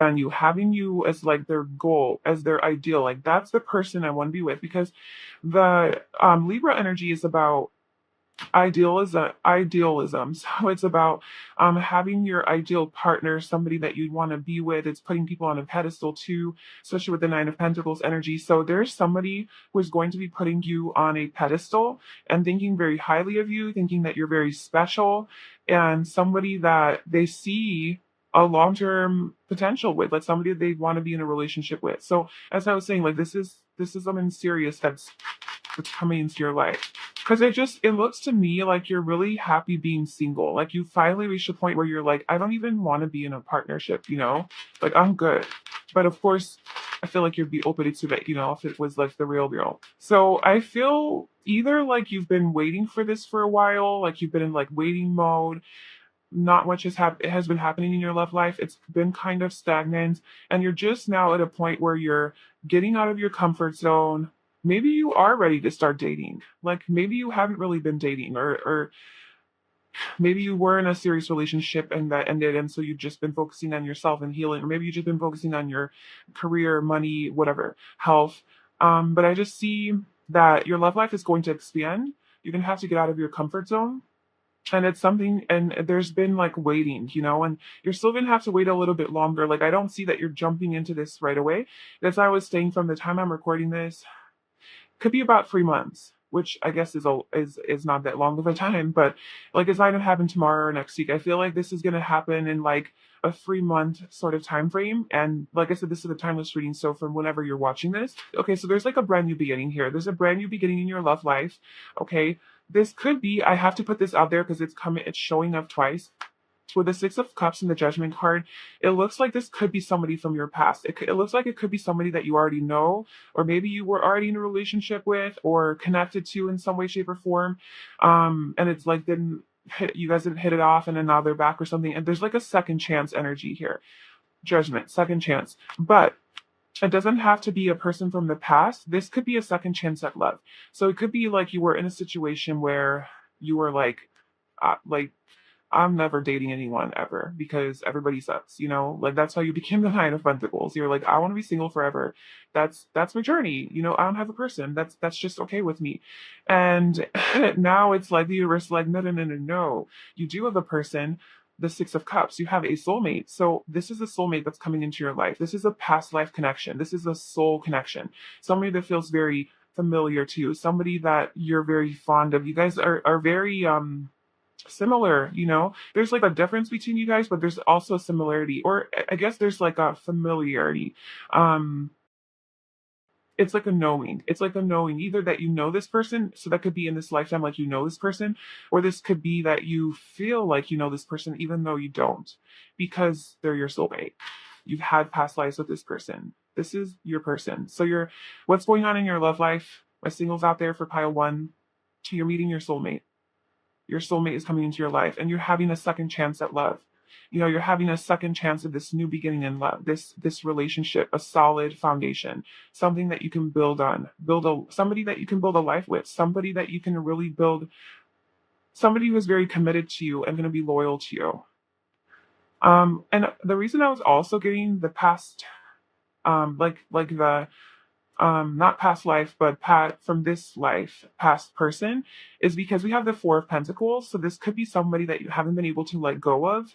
and you having you as like their goal, as their ideal, like that's the person I want to be with. Because the Libra energy is about idealism. So it's about having your ideal partner, somebody that you'd want to be with. It's putting people on a pedestal too, especially with the Nine of Pentacles energy. So there's somebody who is going to be putting you on a pedestal and thinking very highly of you, thinking that you're very special, and somebody that they see a long-term potential with, like somebody that they want to be in a relationship with. So as I was saying, like this is something serious that's coming into your life. Because it looks to me like you're really happy being single. Like you finally reached a point where you're like, I don't even want to be in a partnership, you know? Like I'm good. But of course, I feel like you'd be open to it, you know, if it was like the real deal. So I feel either like you've been waiting for this for a while, like you've been in like waiting mode, not much has been happening in your love life. It's been kind of stagnant, and you're just now at a point where you're getting out of your comfort zone. Maybe you are ready to start dating. Like maybe you haven't really been dating, or maybe you were in a serious relationship and that ended, and so you've just been focusing on yourself and healing, or maybe you've just been focusing on your career, money, whatever, health. But I just see that your love life is going to expand. You're gonna have to get out of your comfort zone, and it's something, and there's been like waiting, you know, and you're still gonna have to wait a little bit longer. Like I don't see that you're jumping into this right away. As I was saying, from the time I'm recording this, could be about 3 months, which I guess is not that long of a time, but like it's not gonna happen tomorrow or next week. I feel like this is gonna happen in like a 3 month sort of time frame. And like I said, this is a timeless reading, so from whenever you're watching this. Okay, so there's like a brand new beginning here. There's a brand new beginning in your love life. Okay. This could be, I have to put this out there because it's showing up twice. With the Six of Cups and the Judgment card, it looks like this could be somebody from your past. It looks like it could be somebody that you already know, or maybe you were already in a relationship with or connected to in some way, shape, or form. And it's like you guys didn't hit it off, and then now they're back or something. And there's like a second chance energy here. Judgment, second chance. But it doesn't have to be a person from the past. This could be a second chance at love. So it could be like you were in a situation where you were like I'm never dating anyone ever because everybody sucks, you know? Like that's how you became the Nine of Pentacles. You're like, I want to be single forever. That's my journey. You know, I don't have a person. That's just okay with me. And now it's like the universe is like, no, no, no, no, no. You do have a person. The Six of Cups, you have a soulmate. So this is a soulmate that's coming into your life. This is a past life connection. This is a soul connection. Somebody that feels very familiar to you, somebody that you're very fond of. You guys are very similar, you know. There's like a difference between you guys, but there's also a similarity, or I guess there's like a familiarity. um it's like a knowing. It's like a knowing, either that you know this person, so that could be in this lifetime, like you know this person, or this could be that you feel like you know this person even though you don't, because they're your soulmate. You've had past lives with this person. This is your person. So you're what's going on in your love life, my singles out there for pile one, you're meeting your soulmate is coming into your life, and you're having a second chance at love. You know, you're having a second chance at this new beginning in love, this relationship, a solid foundation, something that you can build on, somebody that you can build a life with, somebody that you can really build, somebody who is very committed to you and going to be loyal to you. And the reason I was also getting the past, like the not past life, but from this life, past person, is because we have the Four of Pentacles. So this could be somebody that you haven't been able to let go of.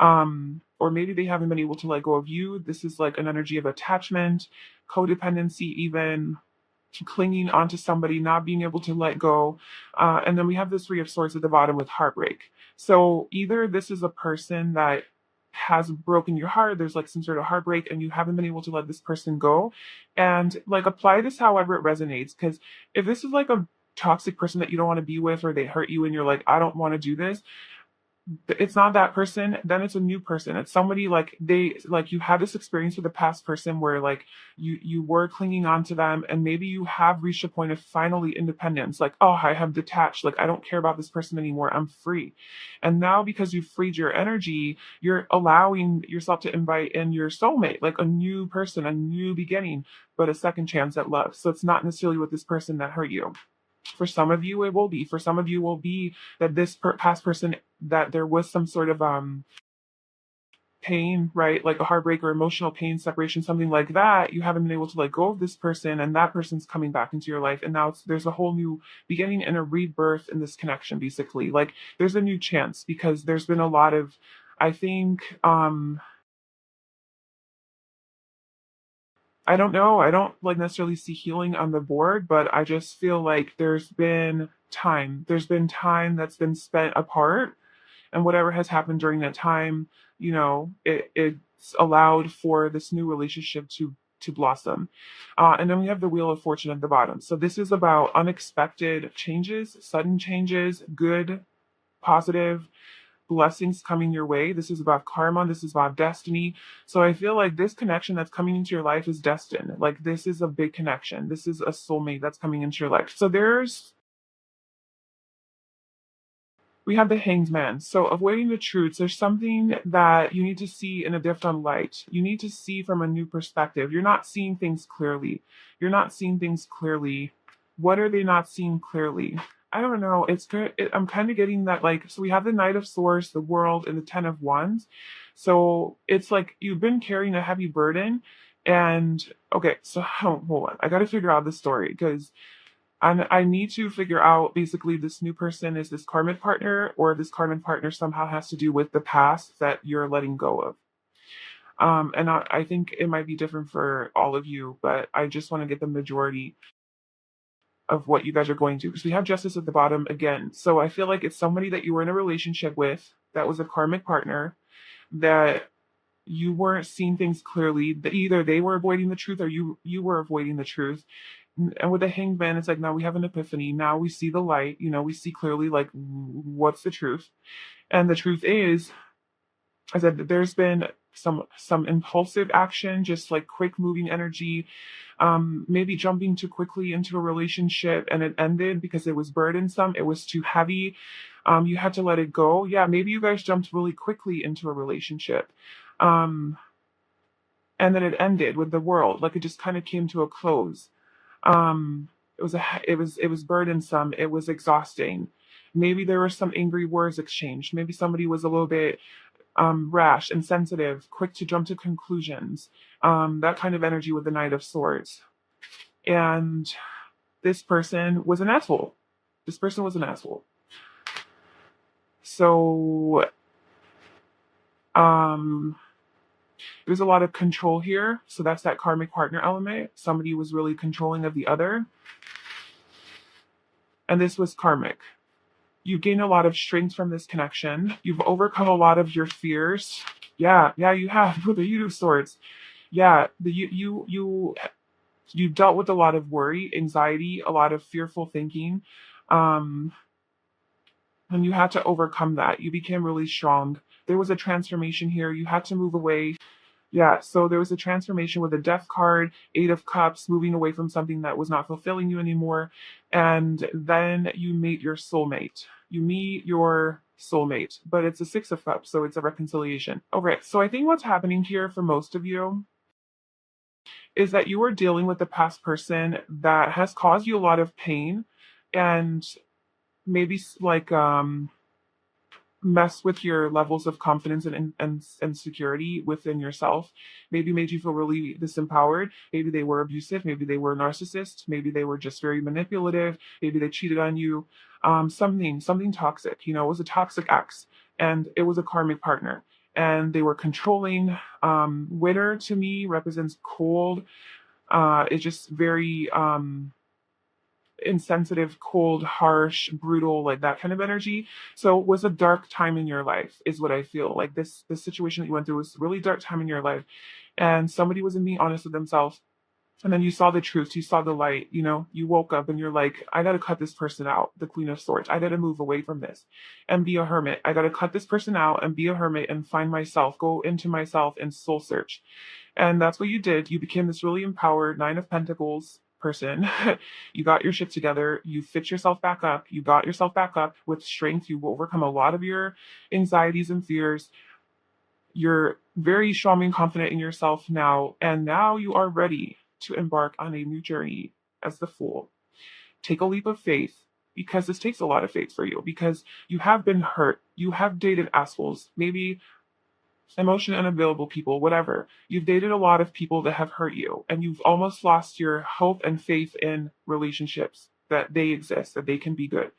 Or maybe they haven't been able to let go of you. This is like an energy of attachment, codependency, even clinging onto somebody, not being able to let go. And then we have the Three of Swords at the bottom with heartbreak. So either this is a person that has broken your heart, there's like some sort of heartbreak, and you haven't been able to let this person go. And like apply this however it resonates. Because if this is like a toxic person that you don't want to be with, or they hurt you and you're like, I don't want to do this, it's not that person, then it's a new person. It's somebody like you had this experience with a past person where like you were clinging on to them, and maybe you have reached a point of finally independence, like, oh, I have detached, like I don't care about this person anymore, I'm free. And now because you've freed your energy, you're allowing yourself to invite in your soulmate, like a new person, a new beginning, but a second chance at love. So it's not necessarily with this person that hurt you. For some of you, it will be. For some of you, it will be that this past person, that there was some sort of pain, right? Like a heartbreak or emotional pain, separation, something like that. You haven't been able to let go of this person, and that person's coming back into your life. And now there's a whole new beginning and a rebirth in this connection, basically. Like there's a new chance because there's been a lot of, I think, I don't know. I don't like necessarily see healing on the board, but I just feel like there's been time. There's been time that's been spent apart, and whatever has happened during that time, it's allowed for this new relationship to blossom. And then we have the Wheel of Fortune at the bottom. So this is about unexpected changes, sudden changes, good, positive blessings coming your way. This is about karma. This is about destiny. So I feel like this connection that's coming into your life is destined. Like this is a big connection. This is a soulmate that's coming into your life. So we have the Hanged Man. So avoiding the truths, there's something that you need to see in a different light. You need to see from a new perspective. You're not seeing things clearly. You're not seeing things clearly. What are they not seeing clearly? I don't know. It's good. I'm kind of getting that, like, so we have the Knight of Swords, the World, and the Ten of Wands. So it's like you've been carrying a heavy burden. And okay, so hold on. I got to figure out the story because I need to figure out basically this new person is this karmic partner, or this karmic partner somehow has to do with the past that you're letting go of. And I think it might be different for all of you, but I just want to get the majority of what you guys are going to, because we have Justice at the bottom again. So I feel like it's somebody that you were in a relationship with that was a karmic partner, that you weren't seeing things clearly, that either they were avoiding the truth or you were avoiding the truth. And with the Hanged Man, it's like now we have an epiphany. Now we see the light. We see clearly, like, what's the truth. And the truth is, I said that there's been some impulsive action, just like quick moving energy, maybe jumping too quickly into a relationship, and it ended because it was burdensome, it was too heavy. You had to let it go. Yeah, maybe you guys jumped really quickly into a relationship. Um, and then it ended with the World, like it just kind of came to a close. It was burdensome, it was exhausting. Maybe there were some angry words exchanged. Maybe somebody was a little bit rash, insensitive, quick to jump to conclusions. That kind of energy with the Knight of Swords. And this person was an asshole. This person was an asshole. So there's a lot of control here. So that's that karmic partner element. Somebody was really controlling of the other. And this was karmic. You gain a lot of strength from this connection. You've overcome a lot of your fears. Yeah, you have with the Udo Swords. Yeah, you dealt with a lot of worry, anxiety, a lot of fearful thinking, um, and you had to overcome that. You became really strong. There was a transformation here. You had to move away. Yeah, so there was a transformation with the Death card, Eight of Cups, moving away from something that was not fulfilling you anymore. And then you meet your soulmate. You meet your soulmate, but it's a Six of Cups, so it's a reconciliation. Okay, so I think what's happening here for most of you is that you are dealing with a past person that has caused you a lot of pain, and maybe like mess with your levels of confidence and security within yourself. Maybe made you feel really disempowered. Maybe they were abusive. Maybe they were narcissists. Maybe they were just very manipulative. Maybe they cheated on you. Something toxic. It was a toxic ex, and it was a karmic partner. And they were controlling. Winter to me represents cold. It's just very insensitive, cold, harsh, brutal, like that kind of energy. So it was a dark time in your life, is what I feel. Like this situation that you went through was a really dark time in your life. And somebody wasn't being honest with themselves. And then you saw the truth, you saw the light, you woke up and you're like, I gotta cut this person out, the Queen of Swords. I gotta move away from this and be a hermit. I gotta cut this person out and be a hermit and find myself, go into myself and soul search. And that's what you did. You became this really empowered Nine of Pentacles person. You got your shit together. You fit yourself back up. You got yourself back up with strength. You will overcome a lot of your anxieties and fears. You're very strong and confident in yourself now. And now you are ready to embark on a new journey as the Fool. Take a leap of faith, because this takes a lot of faith for you, because you have been hurt. You have dated assholes. Maybe emotion unavailable people, whatever. You've dated a lot of people that have hurt you, and you've almost lost your hope and faith in relationships that they exist, that they can be good.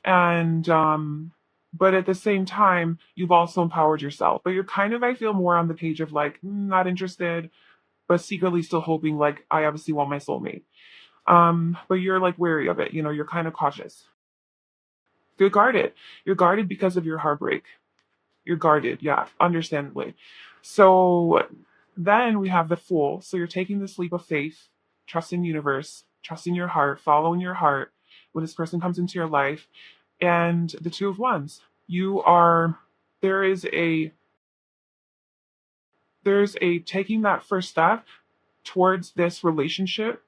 And but at the same time, you've also empowered yourself. But you're kind of, I feel, more on the page of like, not interested, but secretly still hoping, like, I obviously want my soulmate. But you're like wary of it, you're kind of cautious. You're guarded. You're guarded because of your heartbreak. You're guarded, yeah, understandably. So then we have the Fool. So you're taking this leap of faith, trusting the universe, trusting your heart, following your heart when this person comes into your life. And the Two of Wands. You are there is a there's a taking that first step towards this relationship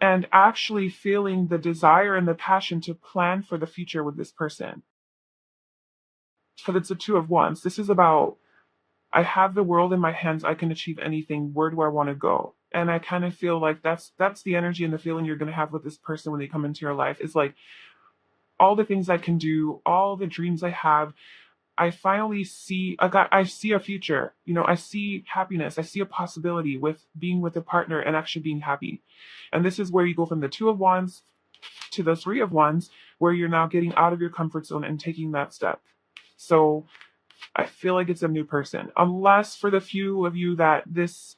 and actually feeling the desire and the passion to plan for the future with this person. Because it's the Two of Wands. This is about, I have the world in my hands. I can achieve anything. Where do I want to go? And I kind of feel like that's the energy and the feeling you're going to have with this person when they come into your life. Is like, all the things I can do, all the dreams I have. I finally see I see a future. I see happiness. I see a possibility with being with a partner and actually being happy. And this is where you go from the Two of Wands to the Three of Wands, where you're now getting out of your comfort zone and taking that step. So I feel like it's a new person. Unless for the few of you that this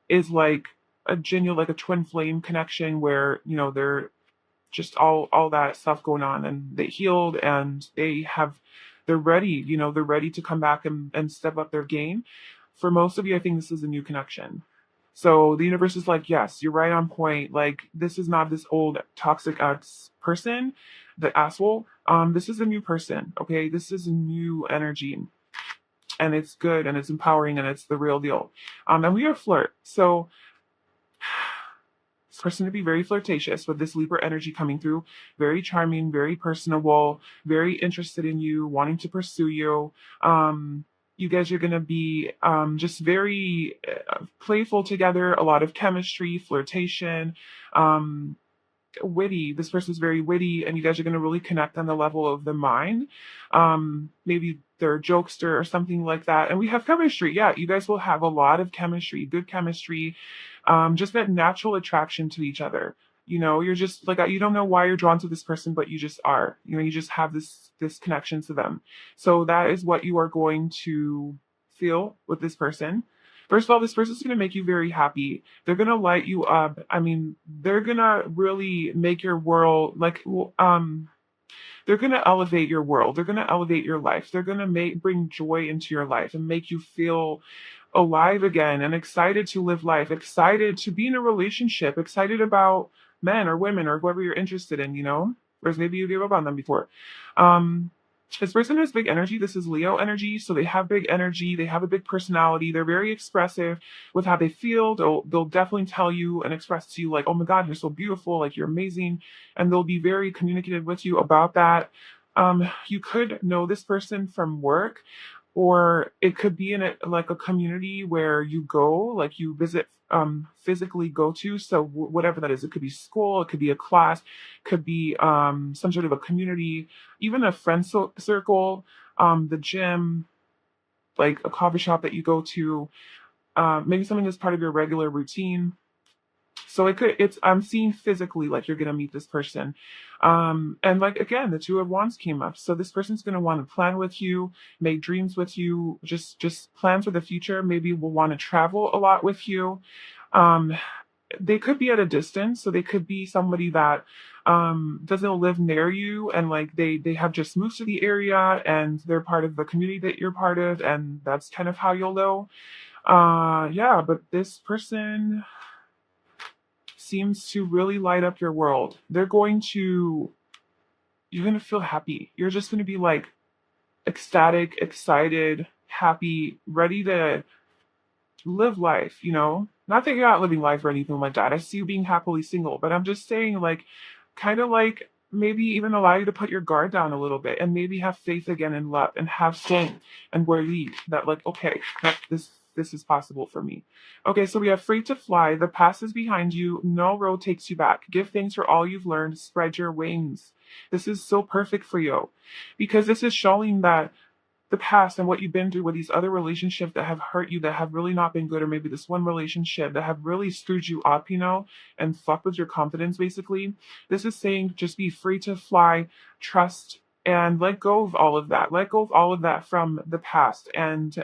is like a genuine, like a twin flame connection where, they're just all that stuff going on and they healed and they're ready, they're ready to come back and step up their game. For most of you, I think this is a new connection. So the universe is like, yes, you're right on point. Like, this is not this old toxic ex person, the asshole. This is a new person. Okay. This is a new energy, and it's good and it's empowering and it's the real deal. And we are flirt. So this person to be very flirtatious with this Libra energy coming through, very charming, very personable, very interested in you, wanting to pursue you. You guys are going to be just very playful together, a lot of chemistry, flirtation, witty. This person's very witty, and you guys are going to really connect on the level of the mind. Maybe they're a jokester or something like that. And we have chemistry. Yeah, you guys will have a lot of chemistry, good chemistry, just that natural attraction to each other. You're just like, you don't know why you're drawn to this person, but you just are. You just have this connection to them. So that is what you are going to feel with this person. First of all, this person's going to make you very happy. They're going to light you up. I mean, they're going to really make your world like, they're going to elevate your world. They're going to elevate your life. They're going to bring joy into your life and make you feel alive again and excited to live life, excited to be in a relationship, excited about men or women or whoever you're interested in. Whereas maybe you gave up on them before. This person has big energy. This is Leo energy. So they have big energy. They have a big personality. They're very expressive with how they feel. They'll definitely tell you and express to you like, oh my God, you're so beautiful. Like, you're amazing. And they'll be very communicative with you about that. You could know this person from work, or it could be in like a community where you go, like you visit, physically go to. So whatever that is, it could be school, it could be a class, could be some sort of a community, even a friend circle, the gym, like a coffee shop that you go to, maybe something that's part of your regular routine. So I'm seeing physically like you're gonna meet this person. And like again, the Two of Wands came up. So this person's gonna want to plan with you, make dreams with you, just plan for the future. Maybe will want to travel a lot with you. Um, they could be at a distance, so they could be somebody that doesn't live near you, and like they have just moved to the area and they're part of the community that you're part of, and that's kind of how you'll know. Yeah, but this person seems to really light up your world. You're going to feel happy. You're just going to be like ecstatic, excited, happy, ready to live life. Not that you're not living life or anything like that. I see you being happily single, but I'm just saying, like, kind of like maybe even allow you to put your guard down a little bit and maybe have faith again in love and have faith and believe that, like, okay, this is possible for me. Okay, so we have free to fly. The past is behind you. No road takes you back. Give thanks for all you've learned. Spread your wings. This is so perfect for you because this is showing that the past and what you've been through with these other relationships that have hurt you, that have really not been good, or maybe this one relationship that have really screwed you up, and fucked with your confidence, basically. This is saying just be free to fly, trust, and let go of all of that. Let go of all of that from the past, and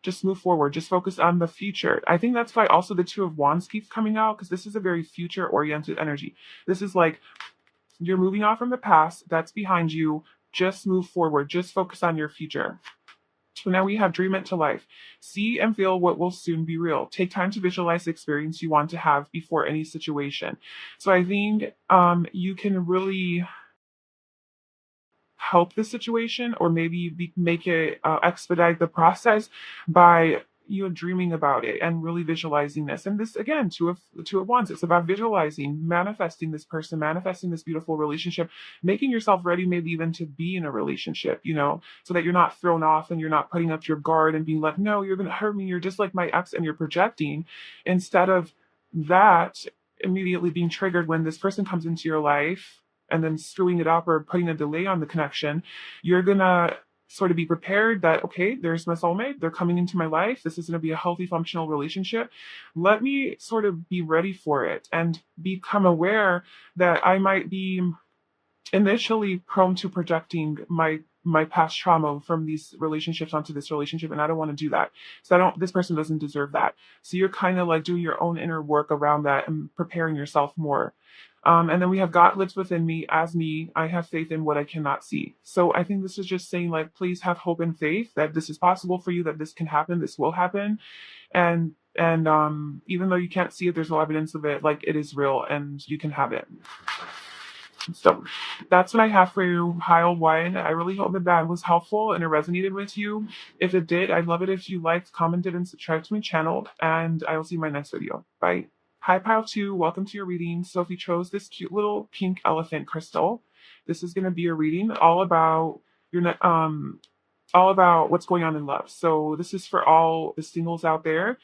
just move forward. Just focus on the future. I think that's why also the Two of Wands keeps coming out, because this is a very future oriented energy. This is like you're moving on from the past, that's behind you. Just move forward. Just focus on your future. So now we have dream it to life. See and feel what will soon be real. Take time to visualize the experience you want to have before any situation. So I think you can really help the situation, or maybe make it expedite the process by you dreaming about it and really visualizing this. And this again, two of wands, it's about visualizing, manifesting this person, manifesting this beautiful relationship, making yourself ready maybe even to be in a relationship, so that you're not thrown off and you're not putting up your guard and being like, no, you're going to hurt me, you're just like my ex, and you're projecting, instead of that immediately being triggered when this person comes into your life and then screwing it up or putting a delay on the connection. You're gonna sort of be prepared that, okay, there's my soulmate, they're coming into my life, this is going to be a healthy, functional relationship. Let me sort of be ready for it and become aware that I might be initially prone to projecting my past trauma from these relationships onto this relationship, and I don't want to do that. So this person doesn't deserve that. So you're kind of like doing your own inner work around that and preparing yourself more. And then we have God lives within me, as me, I have faith in what I cannot see. So I think this is just saying, like, please have hope and faith that this is possible for you, that this can happen, this will happen. And even though you can't see it, there's no evidence of it, like, it is real and you can have it. So that's what I have for you, pile one. I really hope that was helpful and it resonated with you. If it did, I'd love it if you liked, commented, and subscribed to my channel. And I will see you in my next video. Bye. Hi, pile two. Welcome to your reading. So if you chose this cute little pink elephant crystal, this is going to be a reading all about all about what's going on in love. So this is for all the singles out there,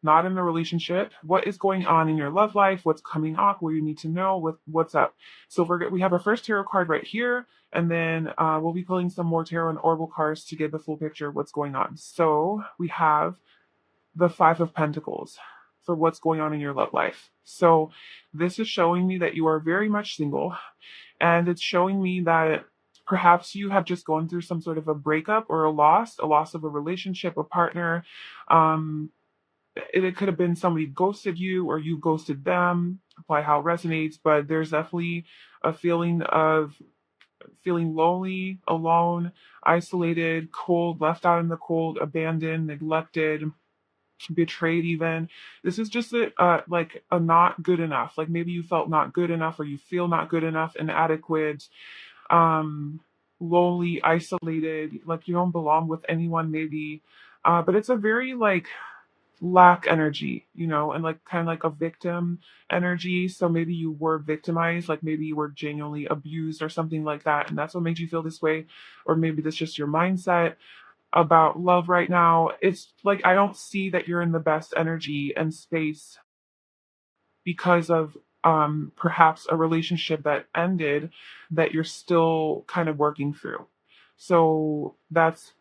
not in a relationship. What is going on in your love life? What's coming up? What you need to know? What's up? So we have our first tarot card right here, and then we'll be pulling some more tarot and oracle cards to get the full picture of what's going on. So we have the Five of Pentacles for what's going on in your love life. So this is showing me that you are very much single, and it's showing me that perhaps you have just gone through some sort of a breakup or a loss of a relationship, a partner. It could have been somebody ghosted you or you ghosted them, by how it resonates, but there's definitely a feeling of feeling lonely, alone, isolated, cold, left out in the cold, abandoned, neglected, betrayed even. This is just like a not good enough. Like maybe you felt not good enough, or you feel not good enough, inadequate, lonely, isolated, like you don't belong with anyone maybe. But it's a very like lack energy, and like kind of like a victim energy. So maybe you were victimized, like maybe you were genuinely abused or something like that, and that's what made you feel this way. Or maybe that's just your mindset about love right now. It's like I don't see that you're in the best energy and space because of perhaps a relationship that ended that you're still kind of working through. So let's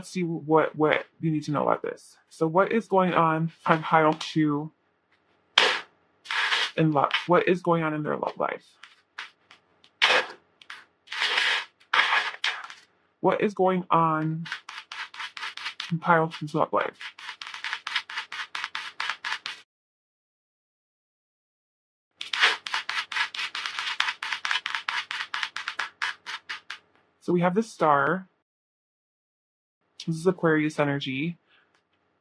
see what you need to know about this. So what is going on from pile two in love? What is going on in their love life? What is going on in pile two's love life? So we have the Star. This is Aquarius energy.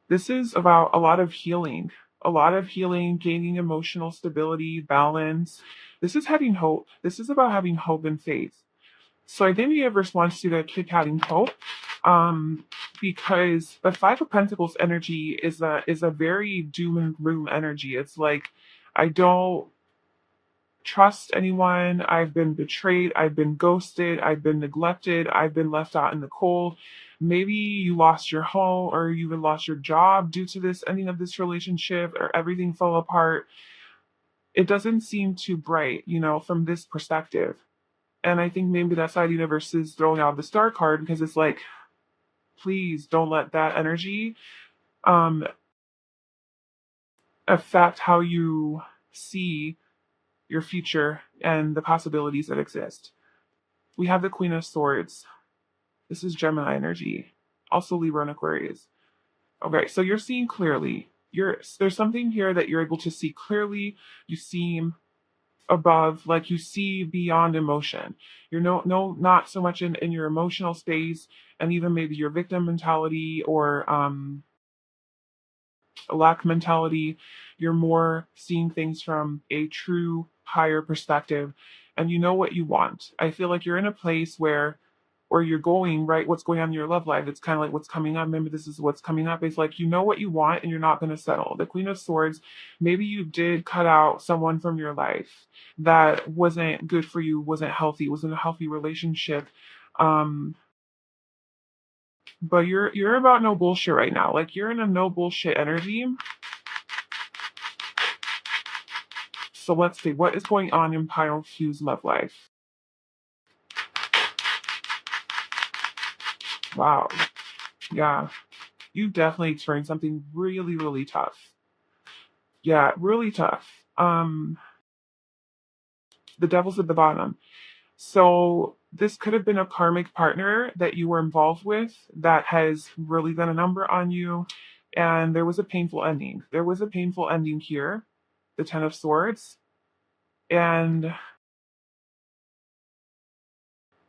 This is about a lot of healing, gaining emotional stability, balance. This is having hope. This is about having hope and faith. So I think the universe wants you to keep having hope, because the Five of Pentacles energy is a very doom and gloom energy. It's like, I don't trust anyone. I've been betrayed. I've been ghosted. I've been neglected. I've been left out in the cold. Maybe you lost your home, or you even lost your job due to this ending of this relationship, or everything fell apart. It doesn't seem too bright, from this perspective. And I think maybe that side universe is throwing out the star card because it's like, please don't let that energy um, affect how you see your future and the possibilities that exist. We have the Queen of Swords. This is Gemini energy. Also Libra and Aquarius. Okay, so you're seeing clearly. There's something here that you're able to see clearly. You seem above, like you see beyond emotion. You're not so much in your emotional space, and even maybe your victim mentality or a lack mentality. You're more seeing things from a true higher perspective, and you know what you want. I feel like you're in a place where you're going, right? What's going on in your love life? It's kind of like what's coming up. Maybe this is what's coming up. It's like you know what you want and you're not going to settle. The Queen of Swords, maybe you did cut out someone from your life that wasn't good for you, wasn't healthy, wasn't a healthy relationship. Um, but you're about no bullshit right now. Like you're in a no bullshit energy. So let's see what is going on in Pile Q's love life. Wow. Yeah. You definitely experienced something really, really tough. Yeah, really tough. The devil's at the bottom. So this could have been a karmic partner that you were involved with that has really done a number on you. And there was a painful ending. There was a painful ending here, the Ten of Swords. And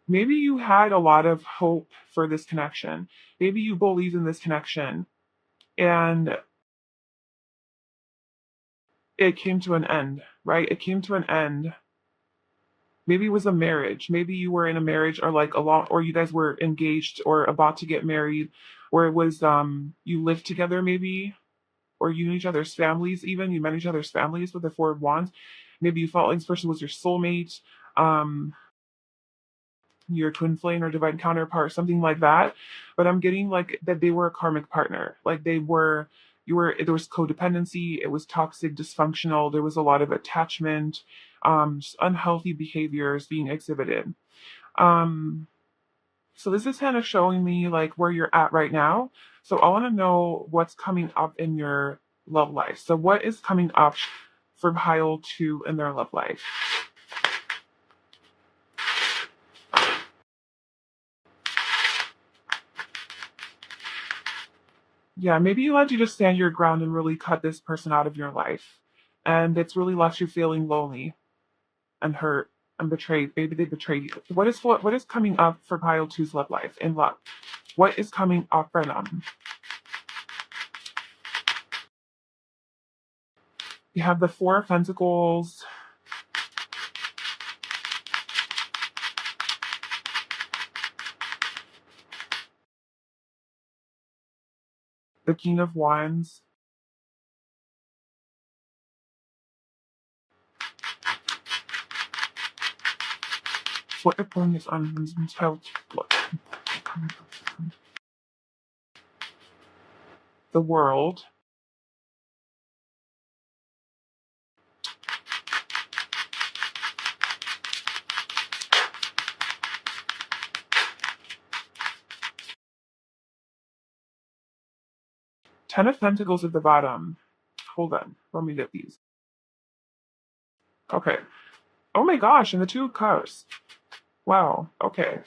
maybe you had a lot of hope for this connection. Maybe you believed in this connection. And it came to an end, right? It came to an end. Maybe it was a marriage. Maybe you were in a marriage or like a long, or you guys were engaged or about to get married, or it was you lived together maybe, or you knew each other's families even. You met each other's families with the Four of Wands. Maybe you felt like this person was your soulmate. Um, your twin flame or divine counterpart, something like that. But I'm getting like that they were a karmic partner. Like there was codependency, it was toxic, dysfunctional, there was a lot of attachment, just unhealthy behaviors being exhibited. Um, so this is kind of showing me like where you're at right now. So I want to know what's coming up in your love life. So what is coming up for Pile 2 in their love life? Yeah, maybe you had to just stand your ground and really cut this person out of your life. And it's really left you feeling lonely and hurt and betrayed. Maybe they betrayed you. What is coming up for Pile Two's love life in love? What is coming up for them? You have the Four of Pentacles, the King of Wands, what the point is on Pile 2? The World, Ten of Pentacles at the bottom. Hold on, let me get these. Okay. Oh my gosh, and the Two of Cups. Wow, okay.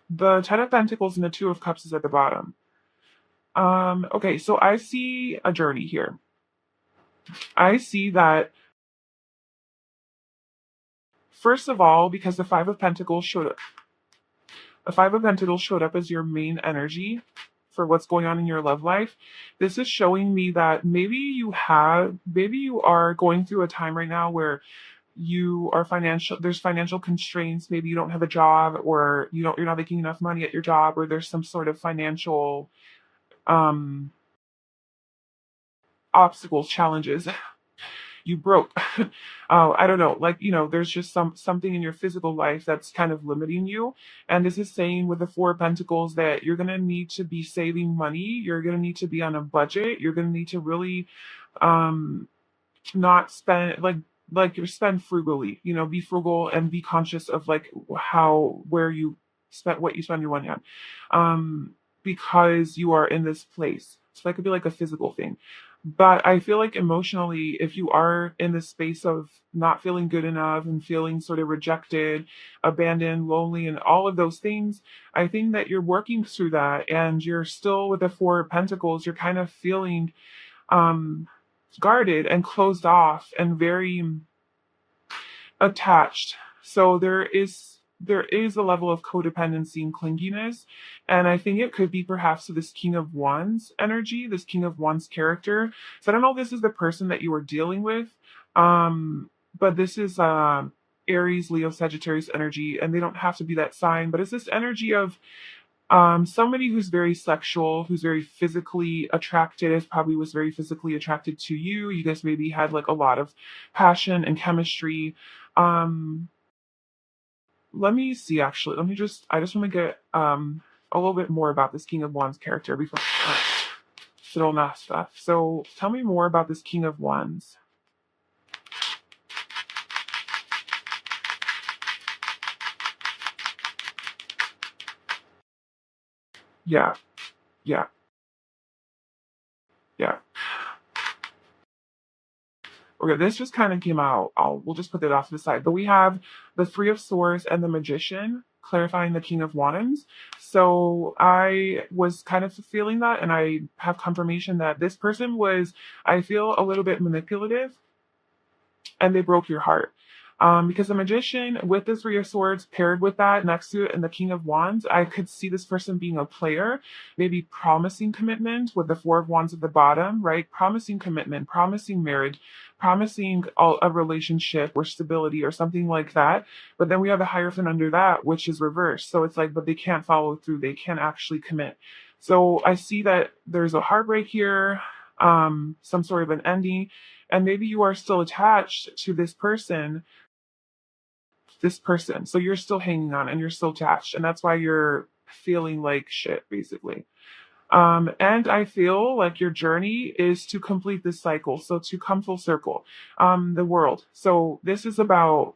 The Ten of Pentacles and the Two of Cups is at the bottom. Okay, so I see a journey here. I see that, first of all, because the Five of Pentacles showed up as your main energy for what's going on in your love life. This is showing me that maybe you are going through a time right now where there's financial constraints. Maybe you don't have a job, or you're not making enough money at your job, or there's some sort of financial, um, obstacles, challenges. You broke. I don't know, like, there's just something in your physical life that's kind of limiting you. And this is saying with the Four of Pentacles that you're gonna need to be saving money. You're gonna need to be on a budget. You're gonna need to really, um, not spend like you spend frugally, be frugal and be conscious of like how where you spend what you spend your money on. Because you are in this place. So that could be like a physical thing. But I feel like emotionally, if you are in this space of not feeling good enough and feeling sort of rejected, abandoned, lonely, and all of those things, I think that you're working through that and you're still with the Four of Pentacles, you're kind of feeling um guarded and closed off and very attached. So there is a level of codependency and clinginess, and I think it could be perhaps this King of Wands energy, this King of Wands character. So I don't know if this is the person that you are dealing with, but this is Aries, Leo, Sagittarius energy, and they don't have to be that sign, but it's this energy of somebody who's very sexual, who's very physically attracted, probably was very physically attracted to you. You guys maybe had like a lot of passion and chemistry. Um, Let me see actually. I just want to get a little bit more about this King of Wands character before fiddle that stuff. So tell me more about this King of Wands. Yeah, yeah, yeah. Okay, this just kind of came out. We'll just put that off to the side. But we have the Three of Swords and the Magician clarifying the King of Wands. So I was kind of feeling that, and I have confirmation that this person was, I feel, a little bit manipulative and they broke your heart. Because the magician with the Three of Swords paired with that next to it and the King of Wands, I could see this person being a player, maybe promising commitment with the Four of Wands at the bottom, right? Promising commitment, promising marriage, promising a relationship or stability or something like that. But then we have the Hierophant under that, which is reversed. So it's like, but they can't follow through. They can't actually commit. So I see that there's a heartbreak here, some sort of an ending, and maybe you are still attached to this person. So you're still hanging on and you're still attached. And that's why you're feeling like shit, basically. And I feel like your journey is to complete this cycle. So to come full circle, the world. So this is about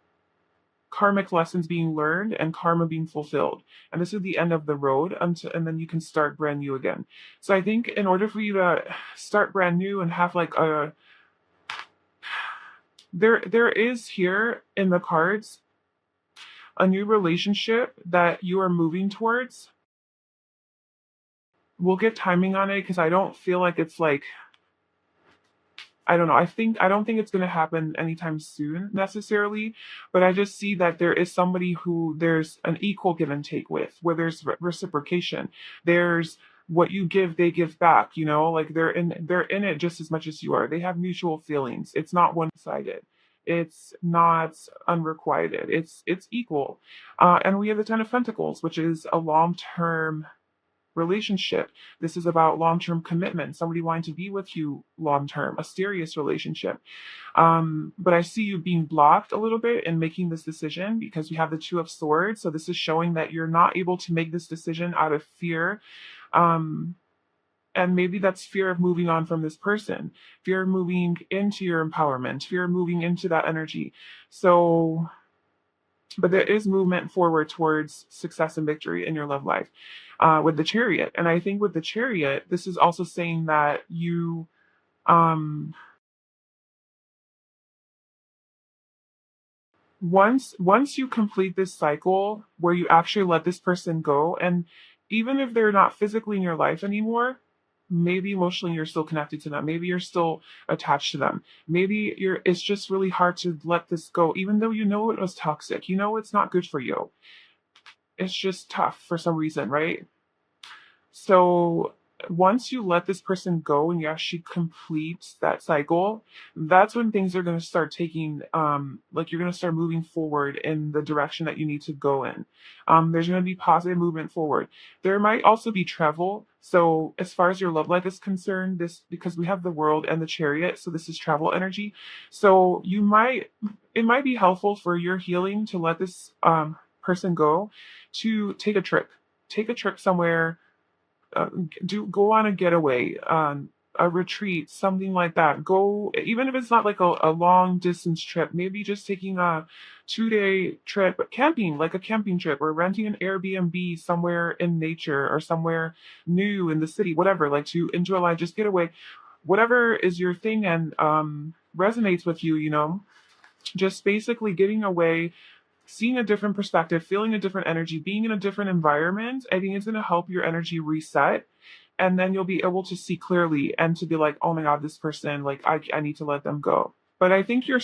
karmic lessons being learned and karma being fulfilled. And this is the end of the road until, and then you can start brand new again. So I think in order for you to start brand new and have like there is here in the cards a new relationship that you are moving towards. We'll get timing on it because I don't feel like it's like, I don't know. I don't think it's going to happen anytime soon necessarily, but I just see that there is somebody who there's an equal give and take with, where there's reciprocation. There's what you give, they give back, like they're in it just as much as you are. They have mutual feelings. It's not one-sided. It's not unrequited. It's equal. And we have the Ten of Pentacles, which is a long-term relationship. This is about long-term commitment, somebody wanting to be with you long-term, a serious relationship. But I see you being blocked a little bit in making this decision because we have the Two of Swords. So this is showing that you're not able to make this decision out of fear. Um, and maybe that's fear of moving on from this person, fear of moving into your empowerment, fear of moving into that energy. So but there is movement forward towards success and victory in your love life with the Chariot. And I think with the Chariot, this is also saying that you, um, once you complete this cycle where you actually let this person go, and even if they're not physically in your life anymore, maybe emotionally you're still connected to them, maybe you're still attached to them, maybe it's just really hard to let this go even though you know it was toxic, it's not good for you. It's just tough for some reason, right? So once you let this person go and you actually complete that cycle, that's when things are going to start taking, like you're going to start moving forward in the direction that you need to go in. There's going to be positive movement forward. There might also be travel. So as far as your love life is concerned, because we have the World and the Chariot, so this is travel energy. So it might be helpful for your healing to let this person go, to take a trip somewhere, do go on a getaway. a retreat, something like that. Go, even if it's not like a long distance trip, maybe just taking a 2 day trip, camping, like a camping trip, or renting an Airbnb somewhere in nature or somewhere new in the city, whatever, like to enjoy life, just get away, whatever is your thing and resonates with you, just basically getting away, seeing a different perspective, feeling a different energy, being in a different environment. I think it's going to help your energy reset. And then you'll be able to see clearly and to be like, oh my God, this person, like, I need to let them go. But I think you're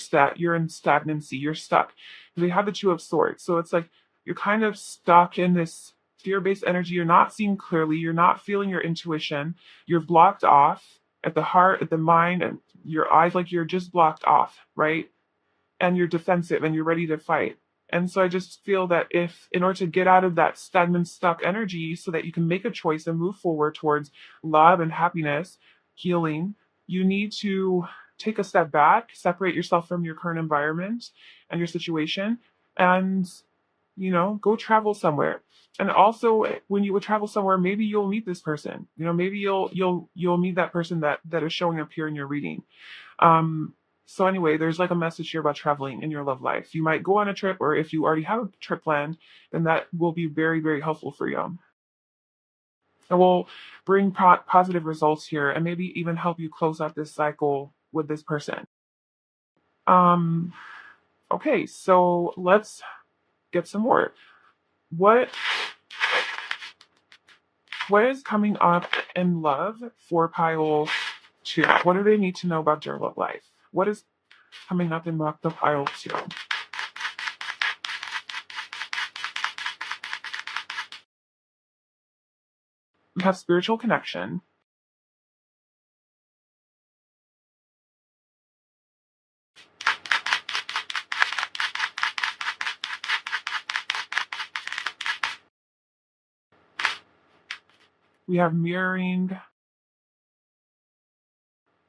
in stagnancy, you're stuck. They have the Two of Swords. So it's like you're kind of stuck in this fear-based energy. You're not seeing clearly, you're not feeling your intuition, you're blocked off at the heart, at the mind, and your eyes, like you're just blocked off, right? And you're defensive and you're ready to fight. And so I just feel that if, in order to get out of that stagnant, stuck energy so that you can make a choice and move forward towards love and happiness, healing, you need to take a step back, separate yourself from your current environment and your situation, and, go travel somewhere. And also, when you would travel somewhere, maybe you'll meet this person. Maybe you'll meet that person that is showing up here in your reading. So anyway, there's like a message here about traveling in your love life. You might go on a trip, or if you already have a trip planned, then that will be very, very helpful for you. It will bring positive results here and maybe even help you close out this cycle with this person. Um, okay, so let's get some more. What is coming up in love for pile 2? What do they need to know about your love life? What is coming up in the pile 2? We have spiritual connection. We have mirroring.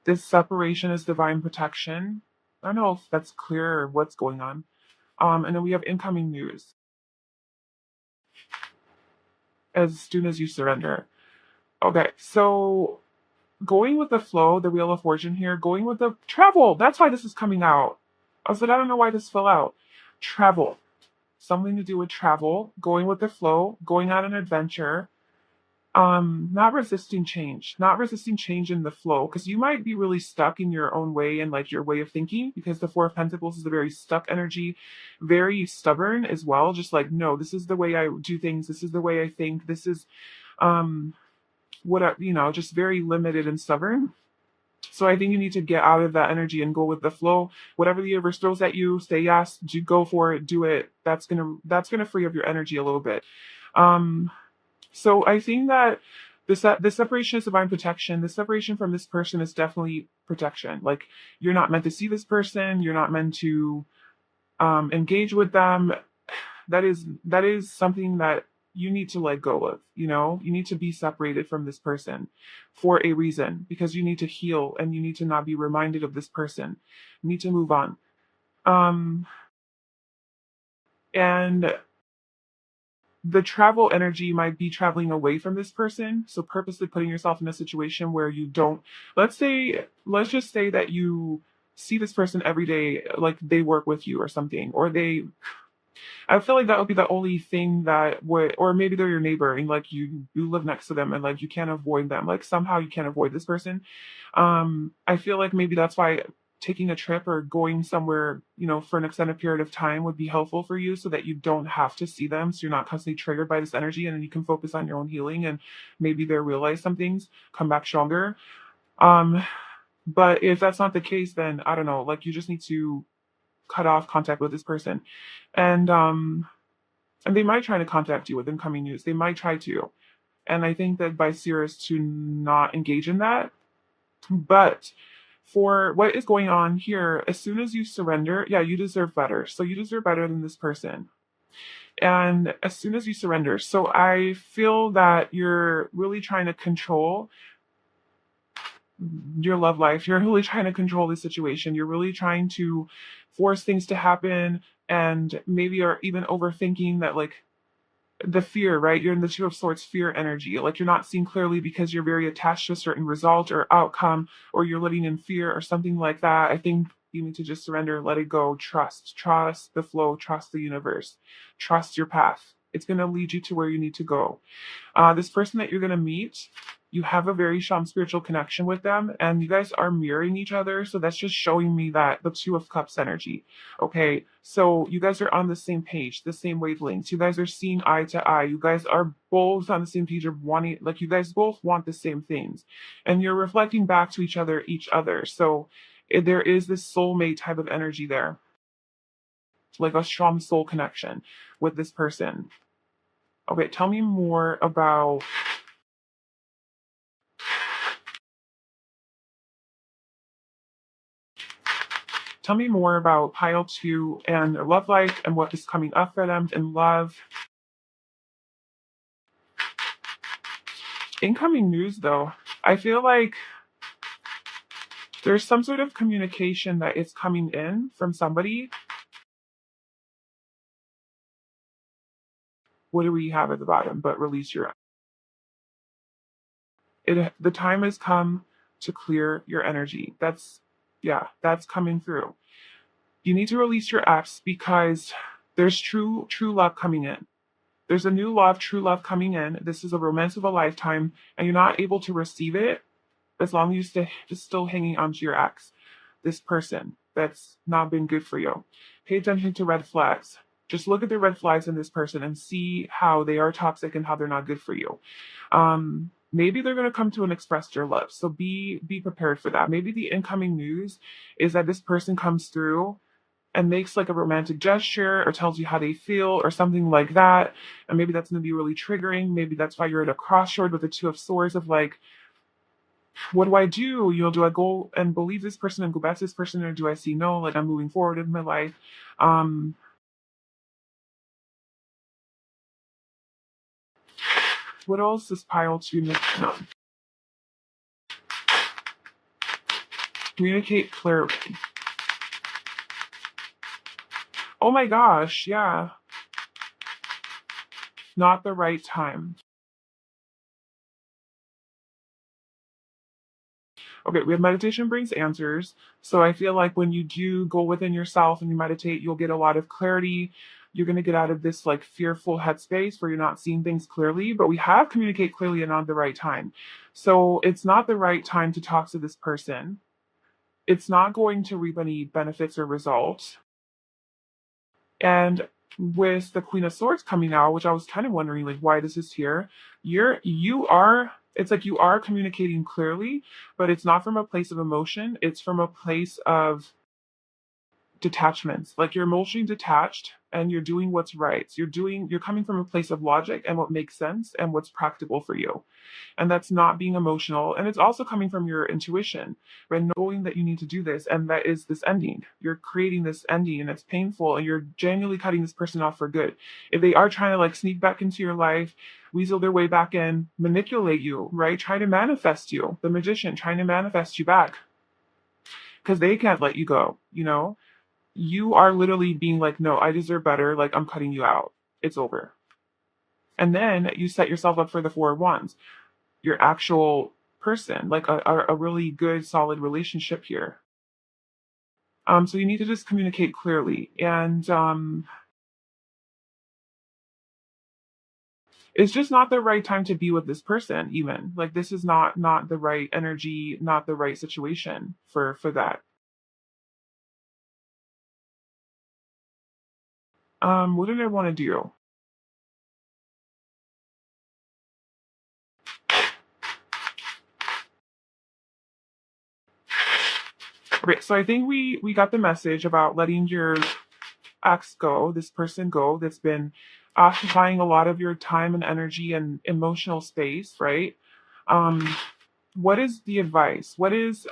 This separation is divine protection. I don't know if that's clear or what's going on. And then we have incoming news as soon as you surrender. Okay, so going with the flow, the Wheel of Fortune here, going with the travel. That's why this is coming out. I was like, I don't know why this fell out. Travel. Something to do with travel, going with the flow, going on an adventure, not resisting change in the flow, because you might be really stuck in your own way and like your way of thinking, because the Four of Pentacles is a very stuck energy, very stubborn as well, just like, no, this is the way I do things, this is the way I think, this is just very limited and stubborn. So I think you need to get out of that energy and go with the flow. Whatever the universe throws at you, say yes, do, go for it, do it. That's gonna free up your energy a little bit. So I think that this separation is divine protection. The separation from this person is definitely protection. Like, you're not meant to see this person. You're not meant to engage with them. That is something that you need to let go of. You need to be separated from this person for a reason, because you need to heal and you need to not be reminded of this person. You need to move on. And the travel energy might be traveling away from this person. So purposely putting yourself in a situation where you don't, let's just say that you see this person every day, like they work with you or something, or I feel like that would be the only thing that would, or maybe they're your neighbor and like you live next to them and like you can't avoid them. Like somehow you can't avoid this person. I feel like maybe that's why taking a trip or going somewhere, for an extended period of time would be helpful for you, so that you don't have to see them. So you're not constantly triggered by this energy, and then you can focus on your own healing, and maybe they realize some things, come back stronger. But if that's not the case, then I don't know, like you just need to cut off contact with this person. And they might try to contact you with incoming news. They might try to. And I think that by Sirius to not engage in that. But for what is going on here, as soon as you surrender, yeah, you deserve better. So you deserve better than this person. And as soon as you surrender, so I feel that you're really trying to control your love life. You're really trying to control the situation. You're really trying to force things to happen, and maybe are even overthinking that, like, the fear, right? You're in the Two of Swords fear energy. Like you're not seeing clearly because you're very attached to a certain result or outcome, or you're living in fear or something like that. I think you need to just surrender, let it go, trust the flow, trust the universe, trust your path. It's going to lead you to where you need to go. This person that you're going to meet, you have a very strong spiritual connection with them, and you guys are mirroring each other. So that's just showing me that the Two of Cups energy. Okay, so you guys are on the same page, the same wavelengths. You guys are seeing eye to eye. You guys are both on the same page of wanting, like you guys both want the same things, and you're reflecting back to each other. So there is this soulmate type of energy there, like a strong soul connection with this person. Okay, tell me more about pile two and their love life and what is coming up for them in love. Incoming news, though, I feel like there's some sort of communication that is coming in from somebody. What do we have at the bottom? But release your. The time has come to clear your energy. That's coming through. You need to release your ex because there's true love coming in. There's a new love, true love coming in. This is a romance of a lifetime, and you're not able to receive it as long as you stay just still hanging on to your ex, this person that's not been good for you. Pay attention to red flags. Just look at the red flags in this person and see how they are toxic and how they're not good for you. Maybe they're going to come to and express their love. So be prepared for that. Maybe the incoming news is that this person comes through and makes like a romantic gesture or tells you how they feel or something like that. And maybe that's going to be really triggering. Maybe that's why you're at a crossroad with the Two of Swords of like, what do I do? Do I go and believe this person and go back to this person, or do I see no, like I'm moving forward in my life? Um, what else is pile two? No. Communicate clearly. Oh my gosh, yeah. Not the right time. Okay, we have meditation brings answers. So I feel like when you do go within yourself and you meditate, you'll get a lot of clarity. You're going to get out of this like fearful headspace where you're not seeing things clearly, but we have communicate clearly and not the right time. So it's not the right time to talk to this person. It's not going to reap any benefits or results. And with the Queen of Swords coming out, which I was kind of wondering like why this is here, you are it's like you are communicating clearly, but it's not from a place of emotion. It's from a place of detachments. Like you're emotionally detached and you're doing what's right. So you're coming from a place of logic and what makes sense and what's practical for you. And that's not being emotional. And it's also coming from your intuition, right? Knowing that you need to do this and that is this ending. You're creating this ending and it's painful and you're genuinely cutting this person off for good. If they are trying to like sneak back into your life, weasel their way back in, manipulate you, right? Try to manifest you, the magician trying to manifest you back because they can't let you go, You are literally being like, no, I deserve better. Like, I'm cutting you out. It's over. And then you set yourself up for the Four of Wands, your actual person, like a really good, solid relationship here. So you need to just communicate clearly. And it's just not the right time to be with this person, even. Like, this is not the right energy, not the right situation for that. What did I want to do? Okay, so I think we got the message about letting your ex go, this person go that's been occupying a lot of your time and energy and emotional space, right? Um, what is the advice? What is